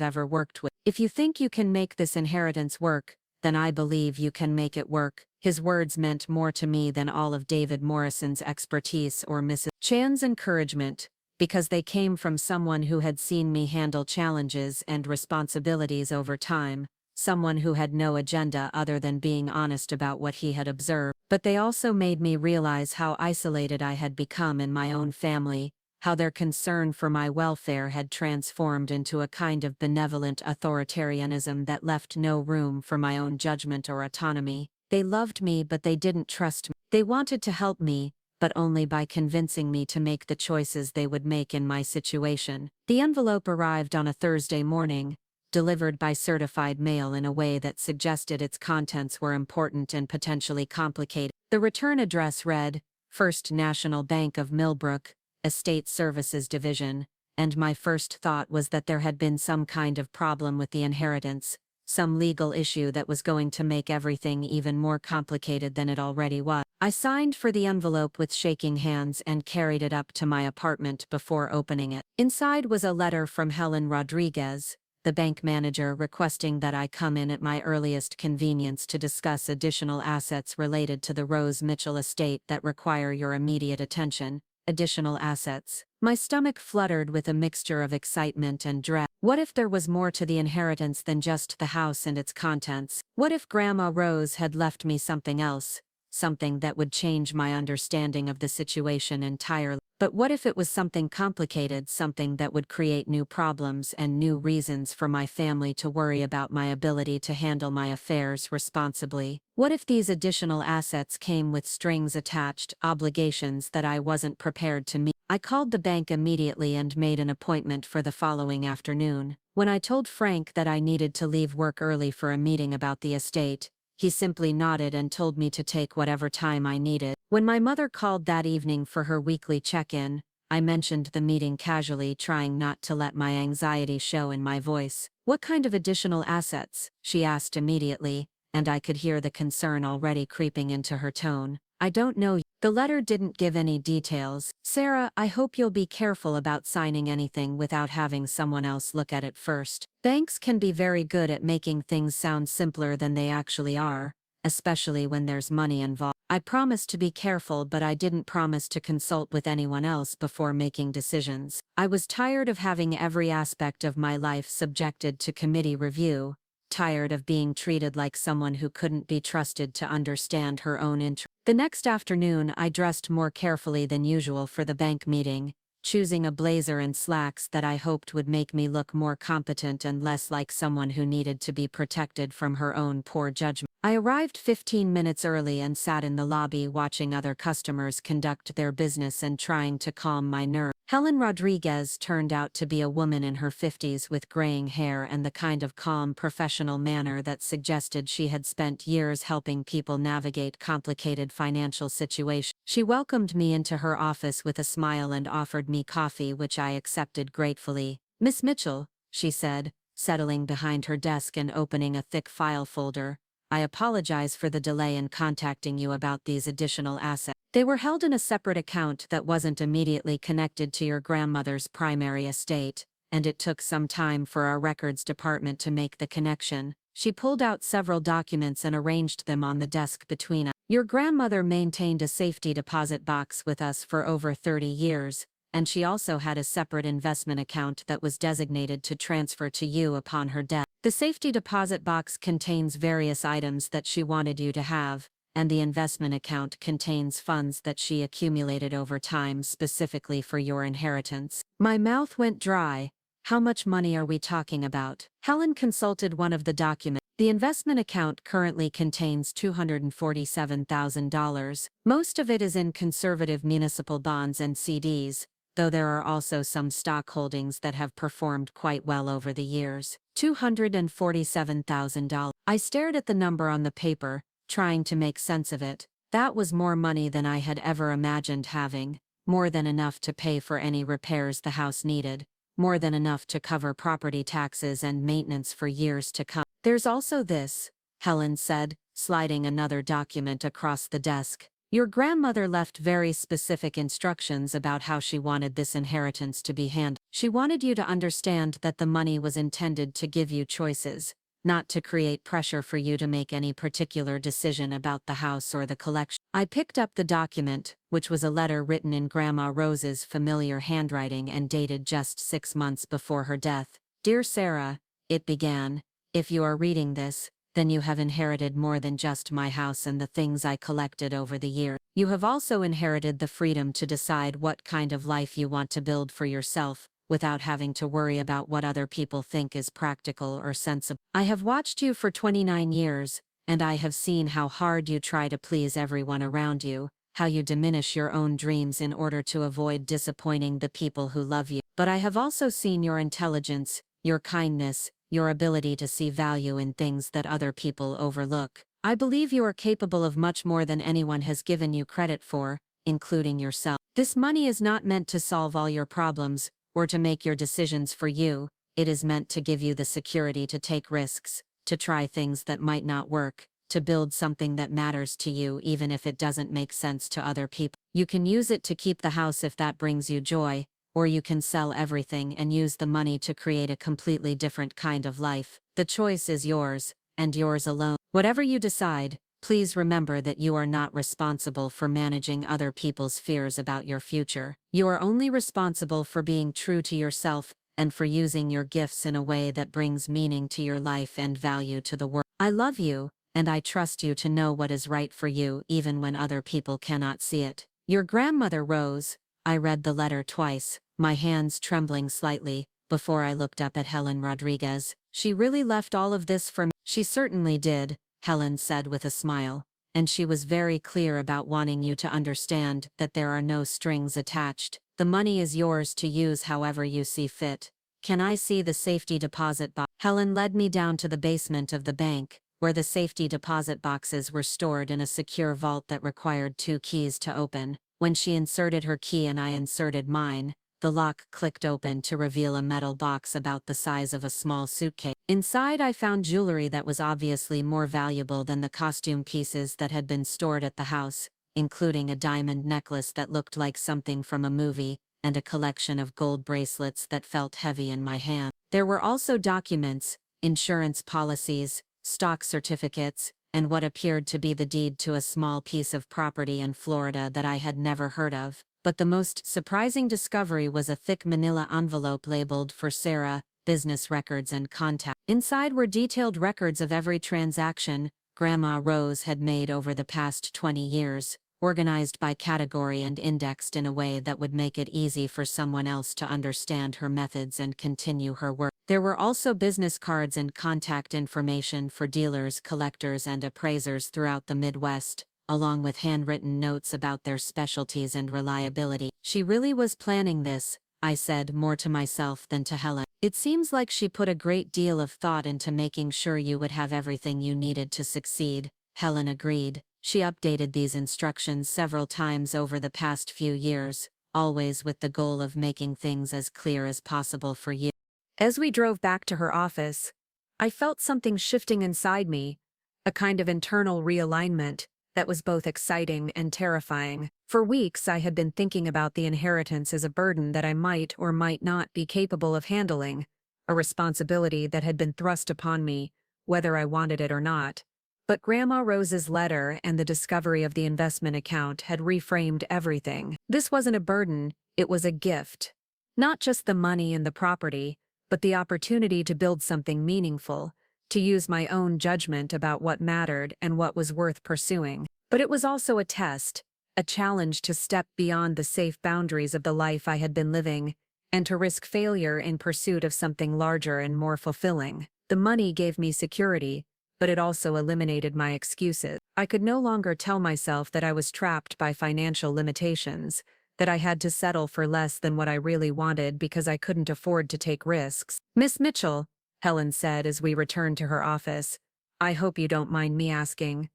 ever worked with. If you think you can make this inheritance work, then I believe you can make it work. His words meant more to me than all of David Morrison's expertise or Mrs. Chan's encouragement, because they came from someone who had seen me handle challenges and responsibilities over time, someone who had no agenda other than being honest about what he had observed. But they also made me realize how isolated I had become in my own family, how their concern for my welfare had transformed into a kind of benevolent authoritarianism that left no room for my own judgment or autonomy. They loved me, but they didn't trust me. They wanted to help me, but only by convincing me to make the choices they would make in my situation. The envelope arrived on a Thursday morning, delivered by certified mail in a way that suggested its contents were important and potentially complicated. The return address read, First National Bank of Millbrook, Estate Services Division, and my first thought was that there had been some kind of problem with the inheritance, some legal issue that was going to make everything even more complicated than it already was. I signed for the envelope with shaking hands and carried it up to my apartment before opening it. Inside was a letter from Helen Rodriguez, the bank manager, requesting that I come in at my earliest convenience to discuss additional assets related to the Rose Mitchell estate that require your immediate attention. Additional assets. My stomach fluttered with a mixture of excitement and dread. What if there was more to the inheritance than just the house and its contents? What if Grandma Rose had left me something else? Something that would change my understanding of the situation entirely. But what if it was something complicated, something that would create new problems and new reasons for my family to worry about my ability to handle my affairs responsibly? What if these additional assets came with strings attached, obligations that I wasn't prepared to meet? I called the bank immediately and made an appointment for the following afternoon. When I told Frank that I needed to leave work early for a meeting about the estate, he simply nodded and told me to take whatever time I needed. When my mother called that evening for her weekly check-in, I mentioned the meeting casually, trying not to let my anxiety show in my voice. What kind of additional assets? She asked immediately, and I could hear the concern already creeping into her tone. I don't know. The letter didn't give any details. Sarah, I hope you'll be careful about signing anything without having someone else look at it first. Banks can be very good at making things sound simpler than they actually are, especially when there's money involved. I promised to be careful, but I didn't promise to consult with anyone else before making decisions. I was tired of having every aspect of my life subjected to committee review, tired of being treated like someone who couldn't be trusted to understand her own interests. The next afternoon I dressed more carefully than usual for the bank meeting, choosing a blazer and slacks that I hoped would make me look more competent and less like someone who needed to be protected from her own poor judgment. I arrived 15 minutes early and sat in the lobby watching other customers conduct their business and trying to calm my nerves. Helen Rodriguez turned out to be a woman in her 50s with graying hair and the kind of calm, professional manner that suggested she had spent years helping people navigate complicated financial situations. She welcomed me into her office with a smile and offered me coffee, which I accepted gratefully. Miss Mitchell, she said, settling behind her desk and opening a thick file folder, I apologize for the delay in contacting you about these additional assets. They were held in a separate account that wasn't immediately connected to your grandmother's primary estate, and it took some time for our records department to make the connection. She pulled out several documents and arranged them on the desk between us. Your grandmother maintained a safety deposit box with us for over 30 years, and she also had a separate investment account that was designated to transfer to you upon her death. The safety deposit box contains various items that she wanted you to have, and the investment account contains funds that she accumulated over time specifically for your inheritance. My mouth went dry. How much money are we talking about? Helen consulted one of the documents. The investment account currently contains $247,000. Most of it is in conservative municipal bonds and CDs, though there are also some stock holdings that have performed quite well over the years. $247,000. I stared at the number on the paper, trying to make sense of it. That was more money than I had ever imagined having, more than enough to pay for any repairs the house needed, more than enough to cover property taxes and maintenance for years to come. There's also this, Helen said, sliding another document across the desk. Your grandmother left very specific instructions about how she wanted this inheritance to be handled. She wanted you to understand that the money was intended to give you choices, not to create pressure for you to make any particular decision about the house or the collection. I picked up the document, which was a letter written in Grandma Rose's familiar handwriting and dated just 6 months before her death. Dear Sarah, it began, if you are reading this, then you have inherited more than just my house and the things I collected over the years. You have also inherited the freedom to decide what kind of life you want to build for yourself, without having to worry about what other people think is practical or sensible. I have watched you for 29 years, and I have seen how hard you try to please everyone around you, how you diminish your own dreams in order to avoid disappointing the people who love you. But I have also seen your intelligence, your kindness, your ability to see value in things that other people overlook. I believe you are capable of much more than anyone has given you credit for, including yourself. This money is not meant to solve all your problems, or to make your decisions for you. It is meant to give you the security to take risks, to try things that might not work, to build something that matters to you even if it doesn't make sense to other people. You can use it to keep the house if that brings you joy, or you can sell everything and use the money to create a completely different kind of life. The choice is yours, and yours alone. Whatever you decide, please remember that you are not responsible for managing other people's fears about your future. You are only responsible for being true to yourself, and for using your gifts in a way that brings meaning to your life and value to the world. I love you, and I trust you to know what is right for you even when other people cannot see it. Your grandmother Rose. I read the letter twice, my hands trembling slightly, before I looked up at Helen Rodriguez. She really left all of this for me. She certainly did, Helen said with a smile, and she was very clear about wanting you to understand that there are no strings attached. The money is yours to use however you see fit. Can I see the safety deposit box? Helen led me down to the basement of the bank, where the safety deposit boxes were stored in a secure vault that required 2 keys to open. When she inserted her key and I inserted mine, the lock clicked open to reveal a metal box about the size of a small suitcase. Inside I found jewelry that was obviously more valuable than the costume pieces that had been stored at the house, including a diamond necklace that looked like something from a movie, and a collection of gold bracelets that felt heavy in my hand. There were also documents, insurance policies, stock certificates, and what appeared to be the deed to a small piece of property in Florida that I had never heard of. But the most surprising discovery was a thick manila envelope labeled for Sarah, business records and contact. Inside were detailed records of every transaction Grandma Rose had made over the past 20 years, organized by category and indexed in a way that would make it easy for someone else to understand her methods and continue her work. There were also business cards and contact information for dealers, collectors, and appraisers throughout the Midwest, along with handwritten notes about their specialties and reliability. She really was planning this, I said, more to myself than to Helen. It seems like she put a great deal of thought into making sure you would have everything you needed to succeed, Helen agreed. She updated these instructions several times over the past few years, always with the goal of making things as clear as possible for you. As we drove back to her office, I felt something shifting inside me, a kind of internal realignment that was both exciting and terrifying. For weeks I had been thinking about the inheritance as a burden that I might or might not be capable of handling, a responsibility that had been thrust upon me, whether I wanted it or not. But Grandma Rose's letter and the discovery of the investment account had reframed everything. This wasn't a burden, it was a gift. Not just the money and the property, but the opportunity to build something meaningful, to use my own judgment about what mattered and what was worth pursuing. But it was also a test, a challenge to step beyond the safe boundaries of the life I had been living, and to risk failure in pursuit of something larger and more fulfilling. The money gave me security, but it also eliminated my excuses. I could no longer tell myself that I was trapped by financial limitations, that I had to settle for less than what I really wanted because I couldn't afford to take risks. "Miss Mitchell," Helen said as we returned to her office, "I hope you don't mind me asking,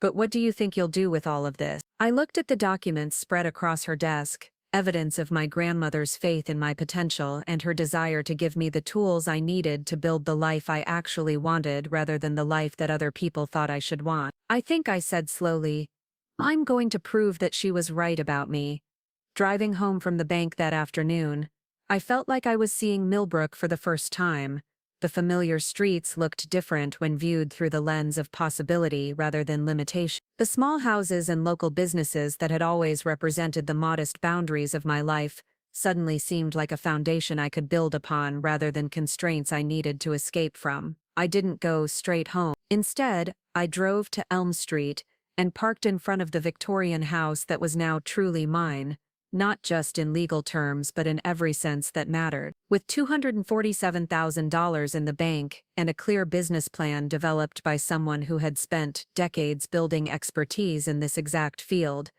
but what do you think you'll do with all of this?" I looked at the documents spread across her desk, evidence of my grandmother's faith in my potential and her desire to give me the tools I needed to build the life I actually wanted rather than the life that other people thought I should want. "I think," I said slowly, "I'm going to prove that she was right about me." Driving home from the bank that afternoon, I felt like I was seeing Millbrook for the first time. The familiar streets looked different when viewed through the lens of possibility rather than limitation. The small houses and local businesses that had always represented the modest boundaries of my life suddenly seemed like a foundation I could build upon rather than constraints I needed to escape from. I didn't go straight home. Instead, I drove to Elm Street and parked in front of the Victorian house that was now truly mine. Not just in legal terms but in every sense that mattered. With $247,000 in the bank and a clear business plan developed by someone who had spent decades building expertise in this exact field,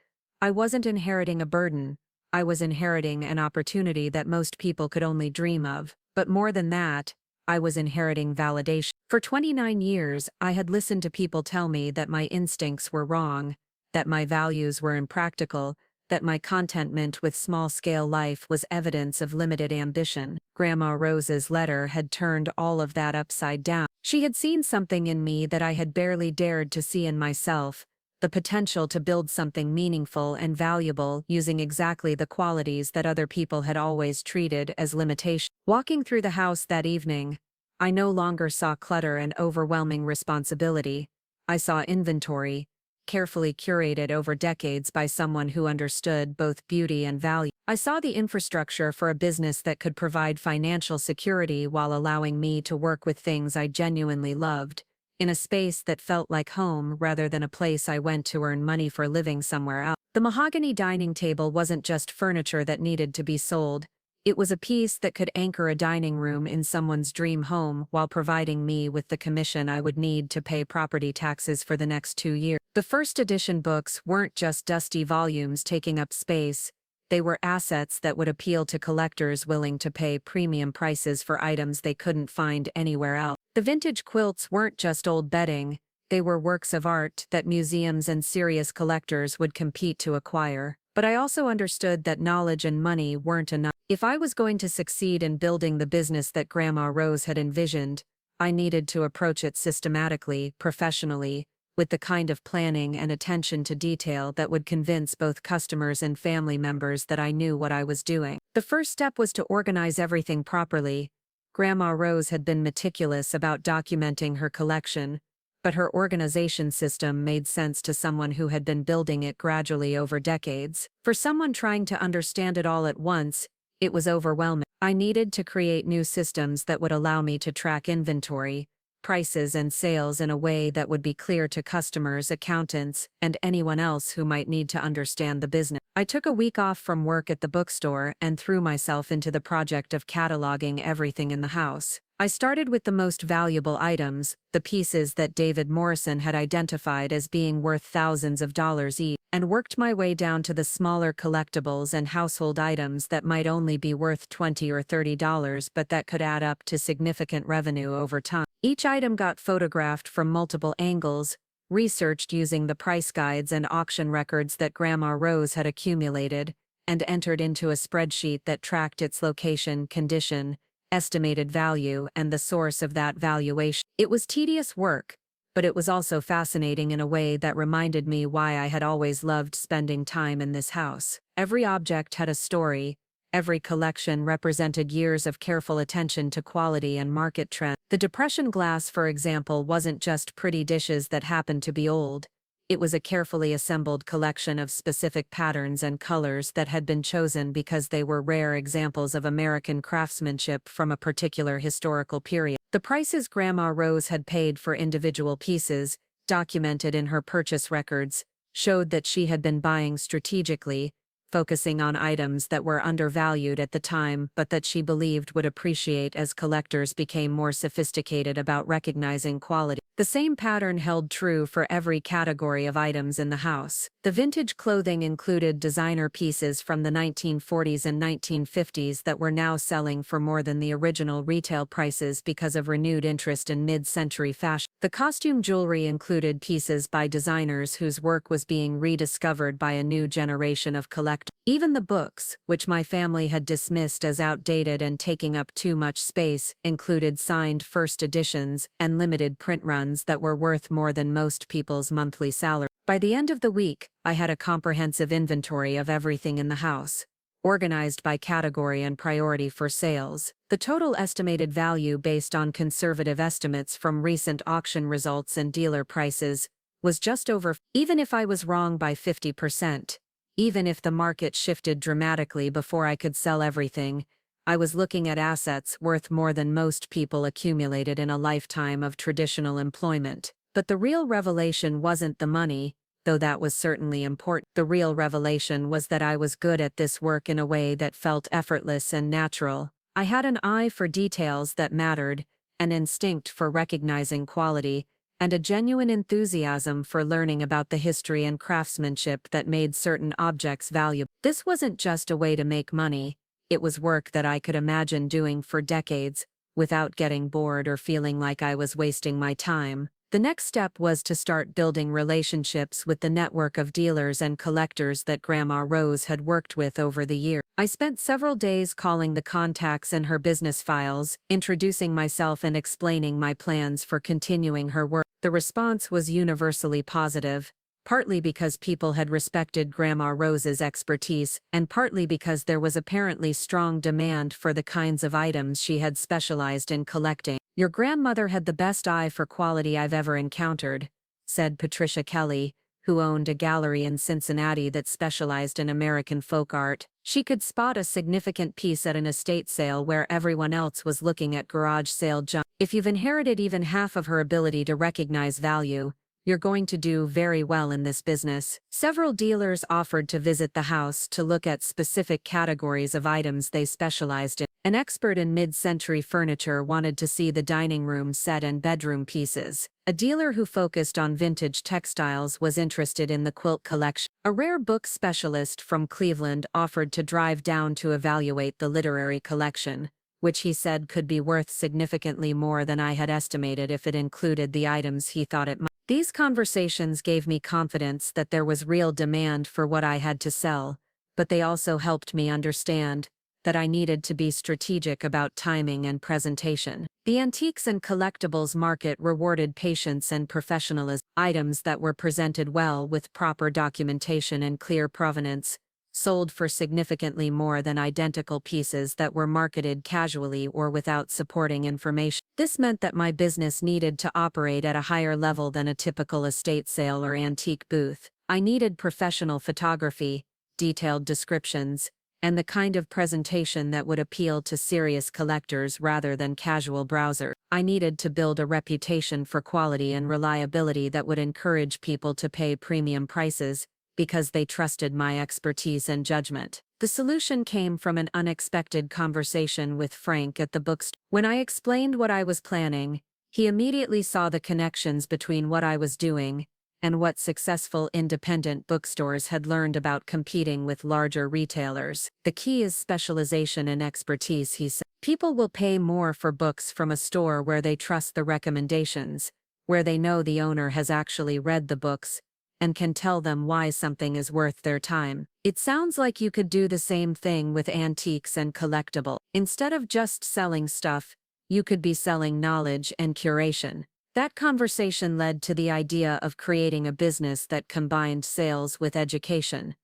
I wasn't inheriting a burden, I was inheriting an opportunity that most people could only dream of. But more than that, I was inheriting validation. For 29 years, I had listened to people tell me that my instincts were wrong, that my values were impractical, that my contentment with small-scale life was evidence of limited ambition. Grandma Rose's letter had turned all of that upside down. She had seen something in me that I had barely dared to see in myself, the potential to build something meaningful and valuable using exactly the qualities that other people had always treated as limitations. Walking through the house that evening, I no longer saw clutter and overwhelming responsibility. I saw inventory, carefully curated over decades by someone who understood both beauty and value. I saw the infrastructure for a business that could provide financial security while allowing me to work with things I genuinely loved, in a space that felt like home rather than a place I went to earn money for living somewhere else. The mahogany dining table wasn't just furniture that needed to be sold. It was a piece that could anchor a dining room in someone's dream home while providing me with the commission I would need to pay property taxes for the next 2 years. The first edition books weren't just dusty volumes taking up space, they were assets that would appeal to collectors willing to pay premium prices for items they couldn't find anywhere else. The vintage quilts weren't just old bedding, they were works of art that museums and serious collectors would compete to acquire. But I also understood that knowledge and money weren't enough. If I was going to succeed in building the business that Grandma Rose had envisioned, I needed to approach it systematically, professionally, with the kind of planning and attention to detail that would convince both customers and family members that I knew what I was doing. The first step was to organize everything properly. Grandma Rose had been meticulous about documenting her collection, but her organization system made sense to someone who had been building it gradually over decades. For someone trying to understand it all at once, it was overwhelming. I needed to create new systems that would allow me to track inventory, prices and sales in a way that would be clear to customers, accountants, and anyone else who might need to understand the business. I took a week off from work at the bookstore and threw myself into the project of cataloging everything in the house. I started with the most valuable items, the pieces that David Morrison had identified as being worth thousands of dollars each, and worked my way down to the smaller collectibles and household items that might only be worth $20 or $30 but that could add up to significant revenue over time. Each item got photographed from multiple angles, researched using the price guides and auction records that Grandma Rose had accumulated, and entered into a spreadsheet that tracked its location, condition, estimated value, and the source of that valuation. It was tedious work, but it was also fascinating in a way that reminded me why I had always loved spending time in this house. Every object had a story, every collection represented years of careful attention to quality and market trends. The Depression glass, for example, wasn't just pretty dishes that happened to be old. It was a carefully assembled collection of specific patterns and colors that had been chosen because they were rare examples of American craftsmanship from a particular historical period. The prices Grandma Rose had paid for individual pieces, documented in her purchase records, showed that she had been buying strategically, focusing on items that were undervalued at the time but that she believed would appreciate as collectors became more sophisticated about recognizing quality. The same pattern held true for every category of items in the house. The vintage clothing included designer pieces from the 1940s and 1950s that were now selling for more than the original retail prices because of renewed interest in mid-century fashion. The costume jewelry included pieces by designers whose work was being rediscovered by a new generation of collectors. Even the books, which my family had dismissed as outdated and taking up too much space, included signed first editions and limited print runs that were worth more than most people's monthly salary. By the end of the week, I had a comprehensive inventory of everything in the house, organized by category and priority for sales. The total estimated value based on conservative estimates from recent auction results and dealer prices was just over. Even if I was wrong by 50%, even if the market shifted dramatically before I could sell everything, I was looking at assets worth more than most people accumulated in a lifetime of traditional employment. But the real revelation wasn't the money, though that was certainly important. The real revelation was that I was good at this work in a way that felt effortless and natural. I had an eye for details that mattered, an instinct for recognizing quality, and a genuine enthusiasm for learning about the history and craftsmanship that made certain objects valuable. This wasn't just a way to make money, it was work that I could imagine doing for decades, without getting bored or feeling like I was wasting my time. The next step was to start building relationships with the network of dealers and collectors that Grandma Rose had worked with over the years. I spent several days calling the contacts in her business files, introducing myself and explaining my plans for continuing her work. The response was universally positive, partly because people had respected Grandma Rose's expertise, and partly because there was apparently strong demand for the kinds of items she had specialized in collecting. "Your grandmother had the best eye for quality I've ever encountered," said Patricia Kelly, who owned a gallery in Cincinnati that specialized in American folk art. She could spot a significant piece at an estate sale where everyone else was looking at garage sale junk. If you've inherited even half of her ability to recognize value, you're going to do very well in this business. Several dealers offered to visit the house to look at specific categories of items they specialized in. An expert in mid-century furniture wanted to see the dining room set and bedroom pieces. A dealer who focused on vintage textiles was interested in the quilt collection. A rare book specialist from Cleveland offered to drive down to evaluate the literary collection, which he said could be worth significantly more than I had estimated if it included the items he thought it might. These conversations gave me confidence that there was real demand for what I had to sell, but they also helped me understand that I needed to be strategic about timing and presentation. The antiques and collectibles market rewarded patience and professionalism. Items that were presented well with proper documentation and clear provenance sold for significantly more than identical pieces that were marketed casually or without supporting information. This meant that my business needed to operate at a higher level than a typical estate sale or antique booth. I needed professional photography, detailed descriptions, and the kind of presentation that would appeal to serious collectors rather than casual browsers. I needed to build a reputation for quality and reliability that would encourage people to pay premium prices, because they trusted my expertise and judgment. The solution came from an unexpected conversation with Frank at the bookstore. When I explained what I was planning, he immediately saw the connections between what I was doing and what successful independent bookstores had learned about competing with larger retailers. "The key is specialization and expertise," he said. "People will pay more for books from a store where they trust the recommendations, where they know the owner has actually read the books, and can tell them why something is worth their time. It sounds like you could do the same thing with antiques and collectibles. Instead of just selling stuff, you could be selling knowledge and curation." That conversation led to the idea of creating a business that combined sales with education,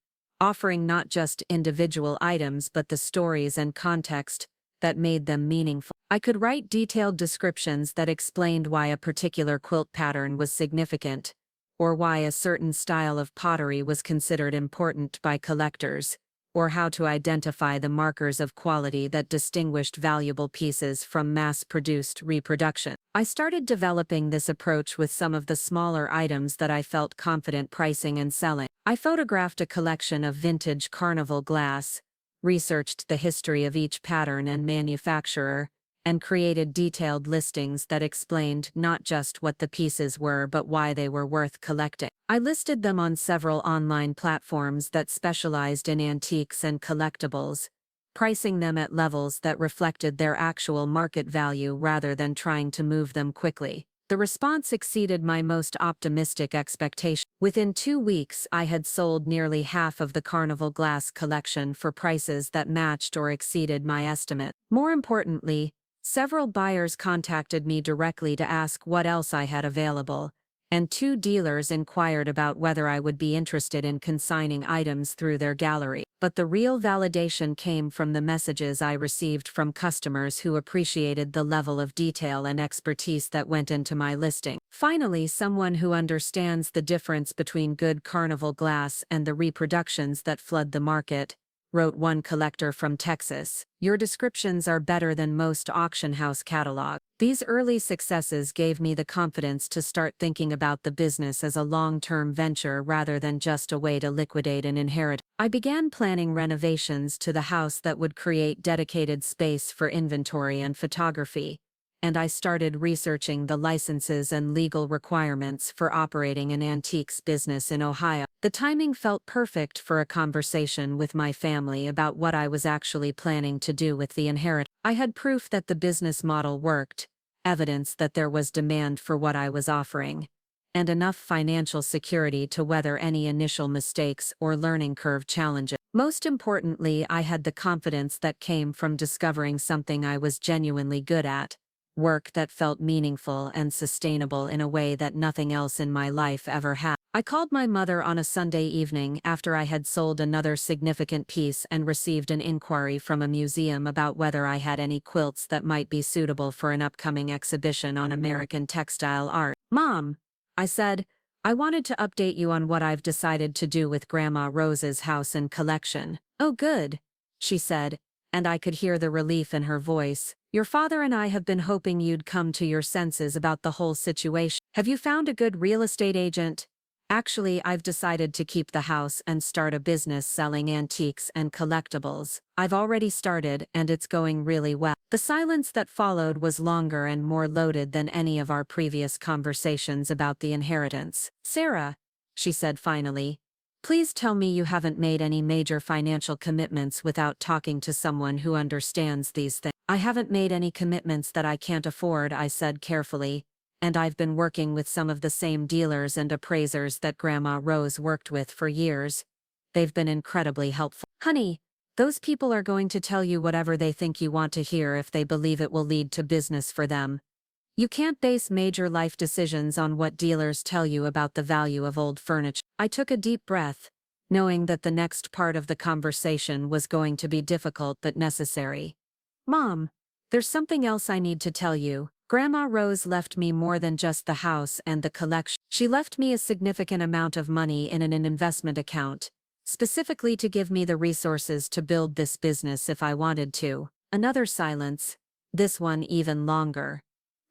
offering not just individual items but the stories and context that made them meaningful. I could write detailed descriptions that explained why a particular quilt pattern was significant, or why a certain style of pottery was considered important by collectors, or how to identify the markers of quality that distinguished valuable pieces from mass-produced reproduction. I started developing this approach with some of the smaller items that I felt confident pricing and selling. I photographed a collection of vintage carnival glass, researched the history of each pattern and manufacturer, and created detailed listings that explained not just what the pieces were but why they were worth collecting. I listed them on several online platforms that specialized in antiques and collectibles, pricing them at levels that reflected their actual market value rather than trying to move them quickly. The response exceeded my most optimistic expectations. Within 2 weeks, I had sold nearly half of the Carnival glass collection for prices that matched or exceeded my estimate. More importantly, several buyers contacted me directly to ask what else I had available, and 2 dealers inquired about whether I would be interested in consigning items through their gallery. But the real validation came from the messages I received from customers who appreciated the level of detail and expertise that went into my listing. Finally, someone who understands the difference between good Carnival glass and the reproductions that flood the market, wrote one collector from Texas. Your descriptions are better than most auction house catalogs. These early successes gave me the confidence to start thinking about the business as a long-term venture rather than just a way to liquidate an inheritance. I began planning renovations to the house that would create dedicated space for inventory and photography, and I started researching the licenses and legal requirements for operating an antiques business in Ohio. The timing felt perfect for a conversation with my family about what I was actually planning to do with the inheritance. I had proof that the business model worked, evidence that there was demand for what I was offering, and enough financial security to weather any initial mistakes or learning curve challenges. Most importantly, I had the confidence that came from discovering something I was genuinely good at, work that felt meaningful and sustainable in a way that nothing else in my life ever had. I called my mother on a Sunday evening after I had sold another significant piece and received an inquiry from a museum about whether I had any quilts that might be suitable for an upcoming exhibition on American textile art. "Mom," I said, "I wanted to update you on what I've decided to do with Grandma Rose's house and collection." "Oh, good," she said, and I could hear the relief in her voice. "Your father and I have been hoping you'd come to your senses about the whole situation. Have you found a good real estate agent?" "Actually, I've decided to keep the house and start a business selling antiques and collectibles. I've already started and it's going really well." The silence that followed was longer and more loaded than any of our previous conversations about the inheritance. "Sarah," she said finally, "please tell me you haven't made any major financial commitments without talking to someone who understands these things." "I haven't made any commitments that I can't afford," I said carefully, "and I've been working with some of the same dealers and appraisers that Grandma Rose worked with for years. They've been incredibly helpful." "Honey, those people are going to tell you whatever they think you want to hear if they believe it will lead to business for them. You can't base major life decisions on what dealers tell you about the value of old furniture." I took a deep breath, knowing that the next part of the conversation was going to be difficult but necessary. "Mom, there's something else I need to tell you. Grandma Rose left me more than just the house and the collection. She left me a significant amount of money in an investment account, specifically to give me the resources to build this business if I wanted to." Another silence, this one even longer.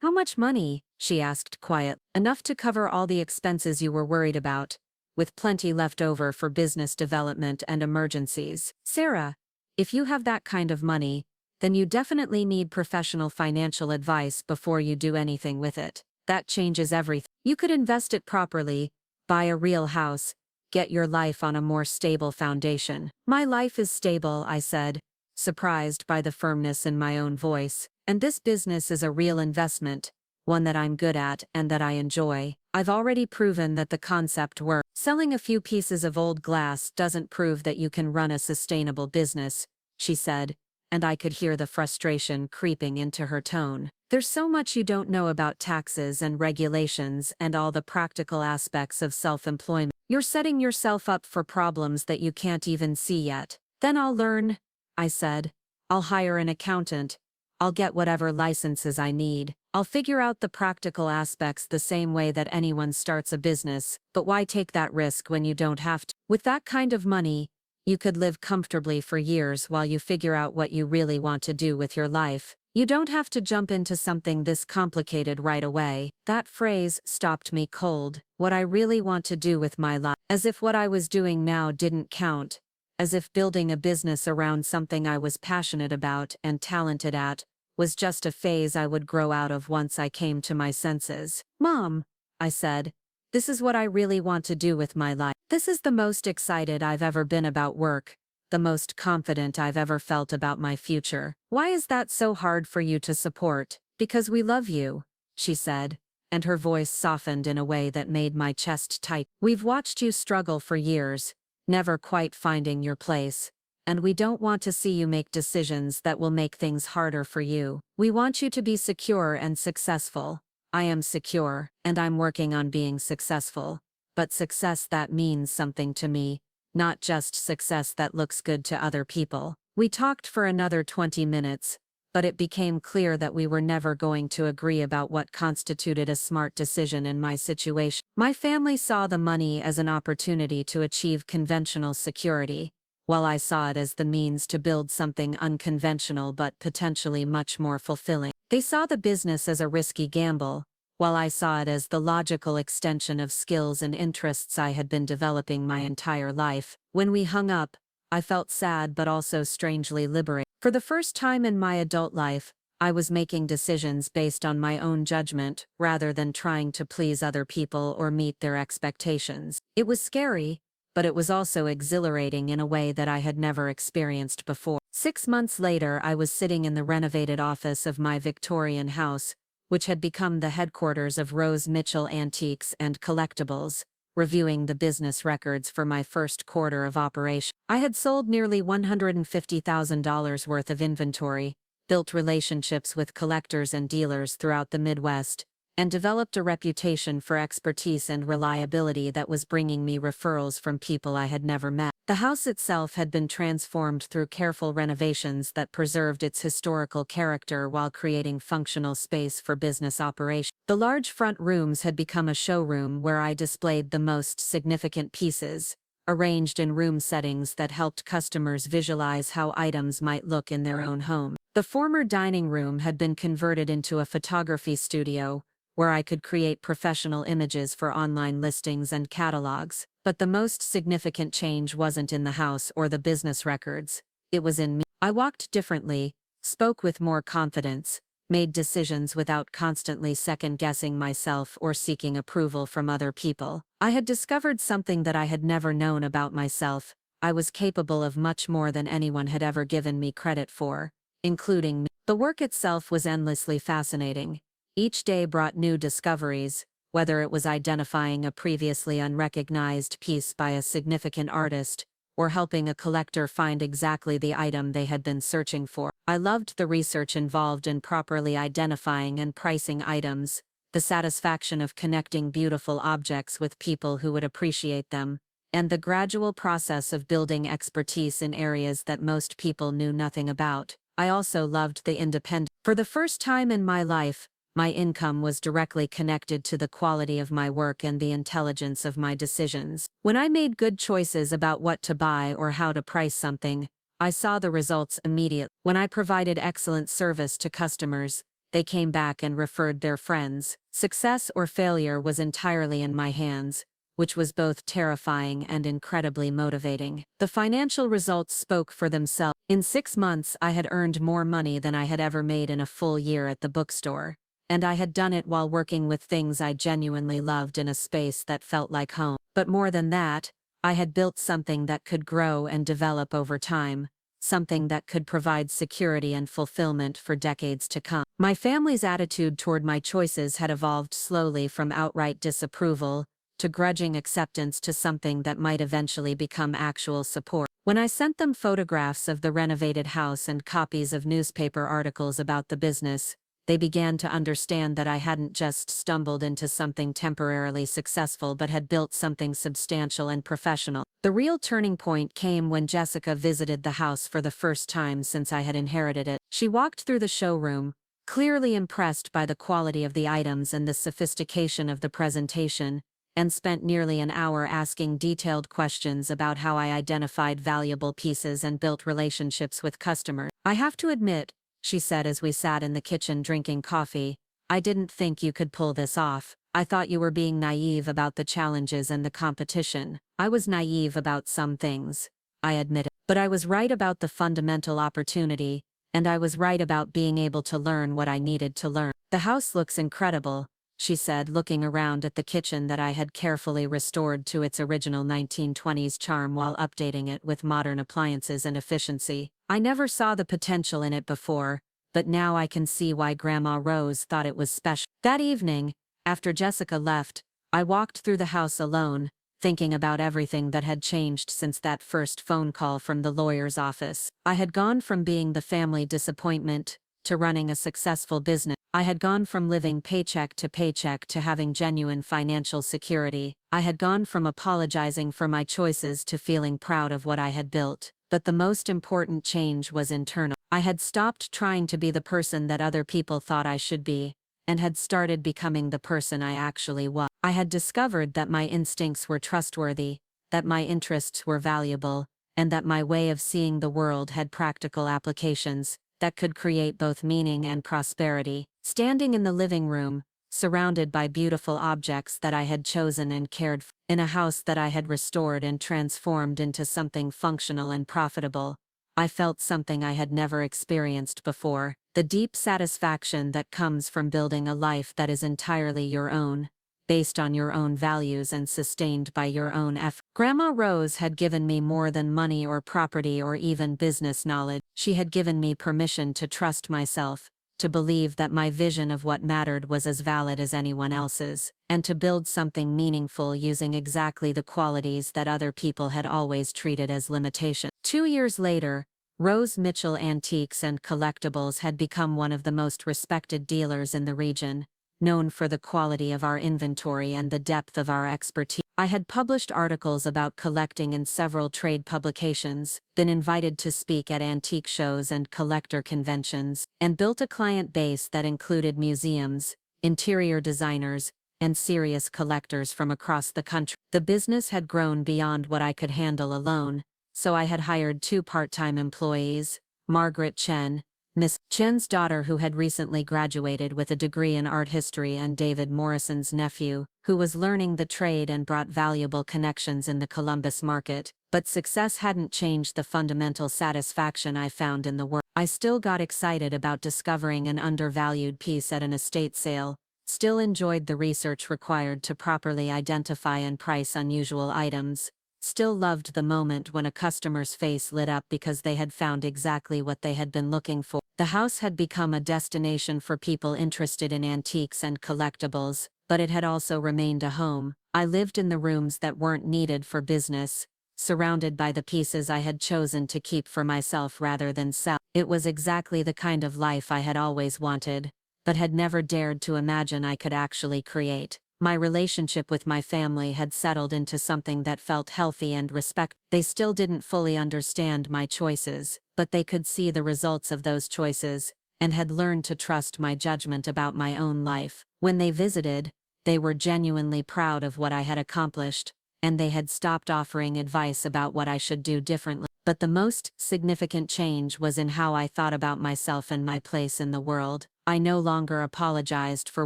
"How much money?" she asked quiet. "Enough to cover all the expenses you were worried about, with plenty left over for business development and emergencies." "Sarah, if you have that kind of money, then you definitely need professional financial advice before you do anything with it. That changes everything. You could invest it properly, buy a real house, get your life on a more stable foundation." "My life is stable," I said, surprised by the firmness in my own voice. "And this business is a real investment, one that I'm good at and that I enjoy. I've already proven that the concept works. Selling a few pieces of old glass doesn't prove that you can run a sustainable business," she said, and I could hear the frustration creeping into her tone. "There's so much you don't know about taxes and regulations and all the practical aspects of self-employment. You're setting yourself up for problems that you can't even see yet." "Then I'll learn," I said. "I'll hire an accountant. I'll get whatever licenses I need. I'll figure out the practical aspects the same way that anyone starts a business, but why take that risk when you don't have to? With that kind of money, You could live comfortably for years while you figure out what you really want to do with your life. You don't have to jump into something this complicated right away. That phrase stopped me cold. What I really want to do with my life. As if what I was doing now didn't count. As if building a business around something I was passionate about and talented at was just a phase I would grow out of once I came to my senses. Mom, I said, this is what I really want to do with my life. This is the most excited I've ever been about work. The most confident I've ever felt about my future. Why is that so hard for you to support? Because we love you, she said, and her voice softened in a way that made my chest tight. We've watched you struggle for years, never quite finding your place, and we don't want to see you make decisions that will make things harder for you. We want you to be secure and successful. I am secure, and I'm working on being successful, but success that means something to me. Not just success that looks good to other people. We talked for another 20 minutes, but it became clear that we were never going to agree about what constituted a smart decision in my situation. My family saw the money as an opportunity to achieve conventional security, while I saw it as the means to build something unconventional but potentially much more fulfilling. They saw the business as a risky gamble, while I saw it as the logical extension of skills and interests I had been developing my entire life. When we hung up, I felt sad but also strangely liberated. For the first time in my adult life, I was making decisions based on my own judgment rather than trying to please other people or meet their expectations. It was scary, but it was also exhilarating in a way that I had never experienced before. 6 months later, I was sitting in the renovated office of my Victorian house, which had become the headquarters of Rose Mitchell Antiques and Collectibles, reviewing the business records for my first quarter of operation. I had sold nearly $150,000 worth of inventory, built relationships with collectors and dealers throughout the Midwest, and developed a reputation for expertise and reliability that was bringing me referrals from people I had never met. The house itself had been transformed through careful renovations that preserved its historical character while creating functional space for business operation. The large front rooms had become a showroom where I displayed the most significant pieces, arranged in room settings that helped customers visualize how items might look in their own home. The former dining room had been converted into a photography studio, where I could create professional images for online listings and catalogs. But the most significant change wasn't in the house or the business records, it was in me. I walked differently, spoke with more confidence, made decisions without constantly second-guessing myself or seeking approval from other people. I had discovered something that I had never known about myself. I was capable of much more than anyone had ever given me credit for, including me. The work itself was endlessly fascinating. Each day brought new discoveries, whether it was identifying a previously unrecognized piece by a significant artist, or helping a collector find exactly the item they had been searching for. I loved the research involved in properly identifying and pricing items, the satisfaction of connecting beautiful objects with people who would appreciate them, and the gradual process of building expertise in areas that most people knew nothing about. I also loved the independence. For the first time in my life, my income was directly connected to the quality of my work and the intelligence of my decisions. When I made good choices about what to buy or how to price something, I saw the results immediately. When I provided excellent service to customers, they came back and referred their friends. Success or failure was entirely in my hands, which was both terrifying and incredibly motivating. The financial results spoke for themselves. In 6 months, I had earned more money than I had ever made in a full year at the bookstore. And I had done it while working with things I genuinely loved in a space that felt like home. But more than that, I had built something that could grow and develop over time, something that could provide security and fulfillment for decades to come. My family's attitude toward my choices had evolved slowly from outright disapproval to grudging acceptance to something that might eventually become actual support. When I sent them photographs of the renovated house and copies of newspaper articles about the business, they began to understand that I hadn't just stumbled into something temporarily successful but had built something substantial and professional. The real turning point came when Jessica visited the house for the first time since I had inherited it. She walked through the showroom, clearly impressed by the quality of the items and the sophistication of the presentation, and spent nearly an hour asking detailed questions about how I identified valuable pieces and built relationships with customers. "I have to admit," she said as we sat in the kitchen drinking coffee, "I didn't think you could pull this off. I thought you were being naive about the challenges and the competition." "I was naive about some things," I admitted. "But I was right about the fundamental opportunity, and I was right about being able to learn what I needed to learn." "The house looks incredible," she said, looking around at the kitchen that I had carefully restored to its original 1920s charm while updating it with modern appliances and efficiency. "I never saw the potential in it before, but now I can see why Grandma Rose thought it was special." That evening, after Jessica left, I walked through the house alone, thinking about everything that had changed since that first phone call from the lawyer's office. I had gone from being the family disappointment to running a successful business. I had gone from living paycheck to having genuine financial security. I had gone from apologizing for my choices to feeling proud of what I had built. But the most important change was internal. I had stopped trying to be the person that other people thought I should be, and had started becoming the person I actually was. I had discovered that my instincts were trustworthy, that my interests were valuable, and that my way of seeing the world had practical applications that could create both meaning and prosperity. Standing in the living room, surrounded by beautiful objects that I had chosen and cared for, in a house that I had restored and transformed into something functional and profitable, I felt something I had never experienced before: the deep satisfaction that comes from building a life that is entirely your own, based on your own values and sustained by your own effort. Grandma Rose had given me more than money or property or even business knowledge. She had given me permission to trust myself, to believe that my vision of what mattered was as valid as anyone else's, and to build something meaningful using exactly the qualities that other people had always treated as limitations. 2 years later, Rose Mitchell Antiques and Collectibles had become one of the most respected dealers in the region, known for the quality of our inventory and the depth of our expertise. I had published articles about collecting in several trade publications, been invited to speak at antique shows and collector conventions, and built a client base that included museums, interior designers, and serious collectors from across the country. The business had grown beyond what I could handle alone, so I had hired 2 part-time employees, Margaret Chen, Miss Chen's daughter who had recently graduated with a degree in art history, and David Morrison's nephew, who was learning the trade and brought valuable connections in the Columbus market. But success hadn't changed the fundamental satisfaction I found in the work. I still got excited about discovering an undervalued piece at an estate sale, still enjoyed the research required to properly identify and price unusual items, still loved the moment when a customer's face lit up because they had found exactly what they had been looking for. The house had become a destination for people interested in antiques and collectibles, but it had also remained a home. I lived in the rooms that weren't needed for business, surrounded by the pieces I had chosen to keep for myself rather than sell. It was exactly the kind of life I had always wanted, but had never dared to imagine I could actually create. My relationship with my family had settled into something that felt healthy and respectful. They still didn't fully understand my choices, but they could see the results of those choices, and had learned to trust my judgment about my own life. When they visited, they were genuinely proud of what I had accomplished, and they had stopped offering advice about what I should do differently. But the most significant change was in how I thought about myself and my place in the world. I no longer apologized for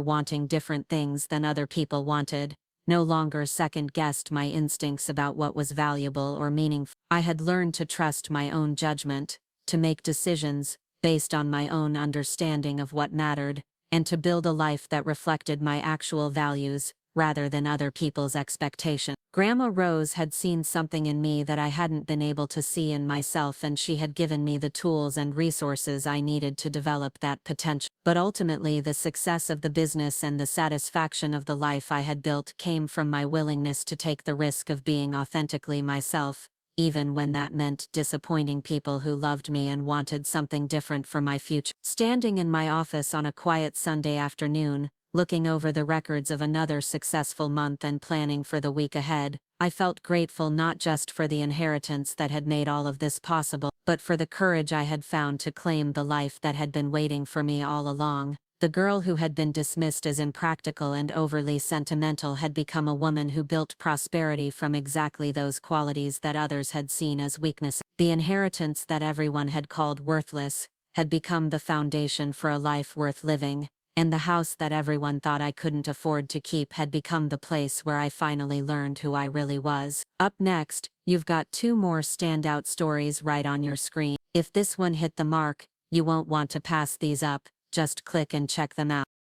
wanting different things than other people wanted, no longer second-guessed my instincts about what was valuable or meaningful. I had learned to trust my own judgment, to make decisions based on my own understanding of what mattered, and to build a life that reflected my actual values, rather than other people's expectations. Grandma Rose had seen something in me that I hadn't been able to see in myself, and she had given me the tools and resources I needed to develop that potential. But ultimately, the success of the business and the satisfaction of the life I had built came from my willingness to take the risk of being authentically myself, even when that meant disappointing people who loved me and wanted something different for my future. Standing in my office on a quiet Sunday afternoon, looking over the records of another successful month and planning for the week ahead, I felt grateful not just for the inheritance that had made all of this possible, but for the courage I had found to claim the life that had been waiting for me all along. The girl who had been dismissed as impractical and overly sentimental had become a woman who built prosperity from exactly those qualities that others had seen as weaknesses. The inheritance that everyone had called worthless had become the foundation for a life worth living, and the house that everyone thought I couldn't afford to keep had become the place where I finally learned who I really was. Up next, you've got 2 more standout stories right on your screen. If this one hit the mark, you won't want to pass these up, just click and check them out.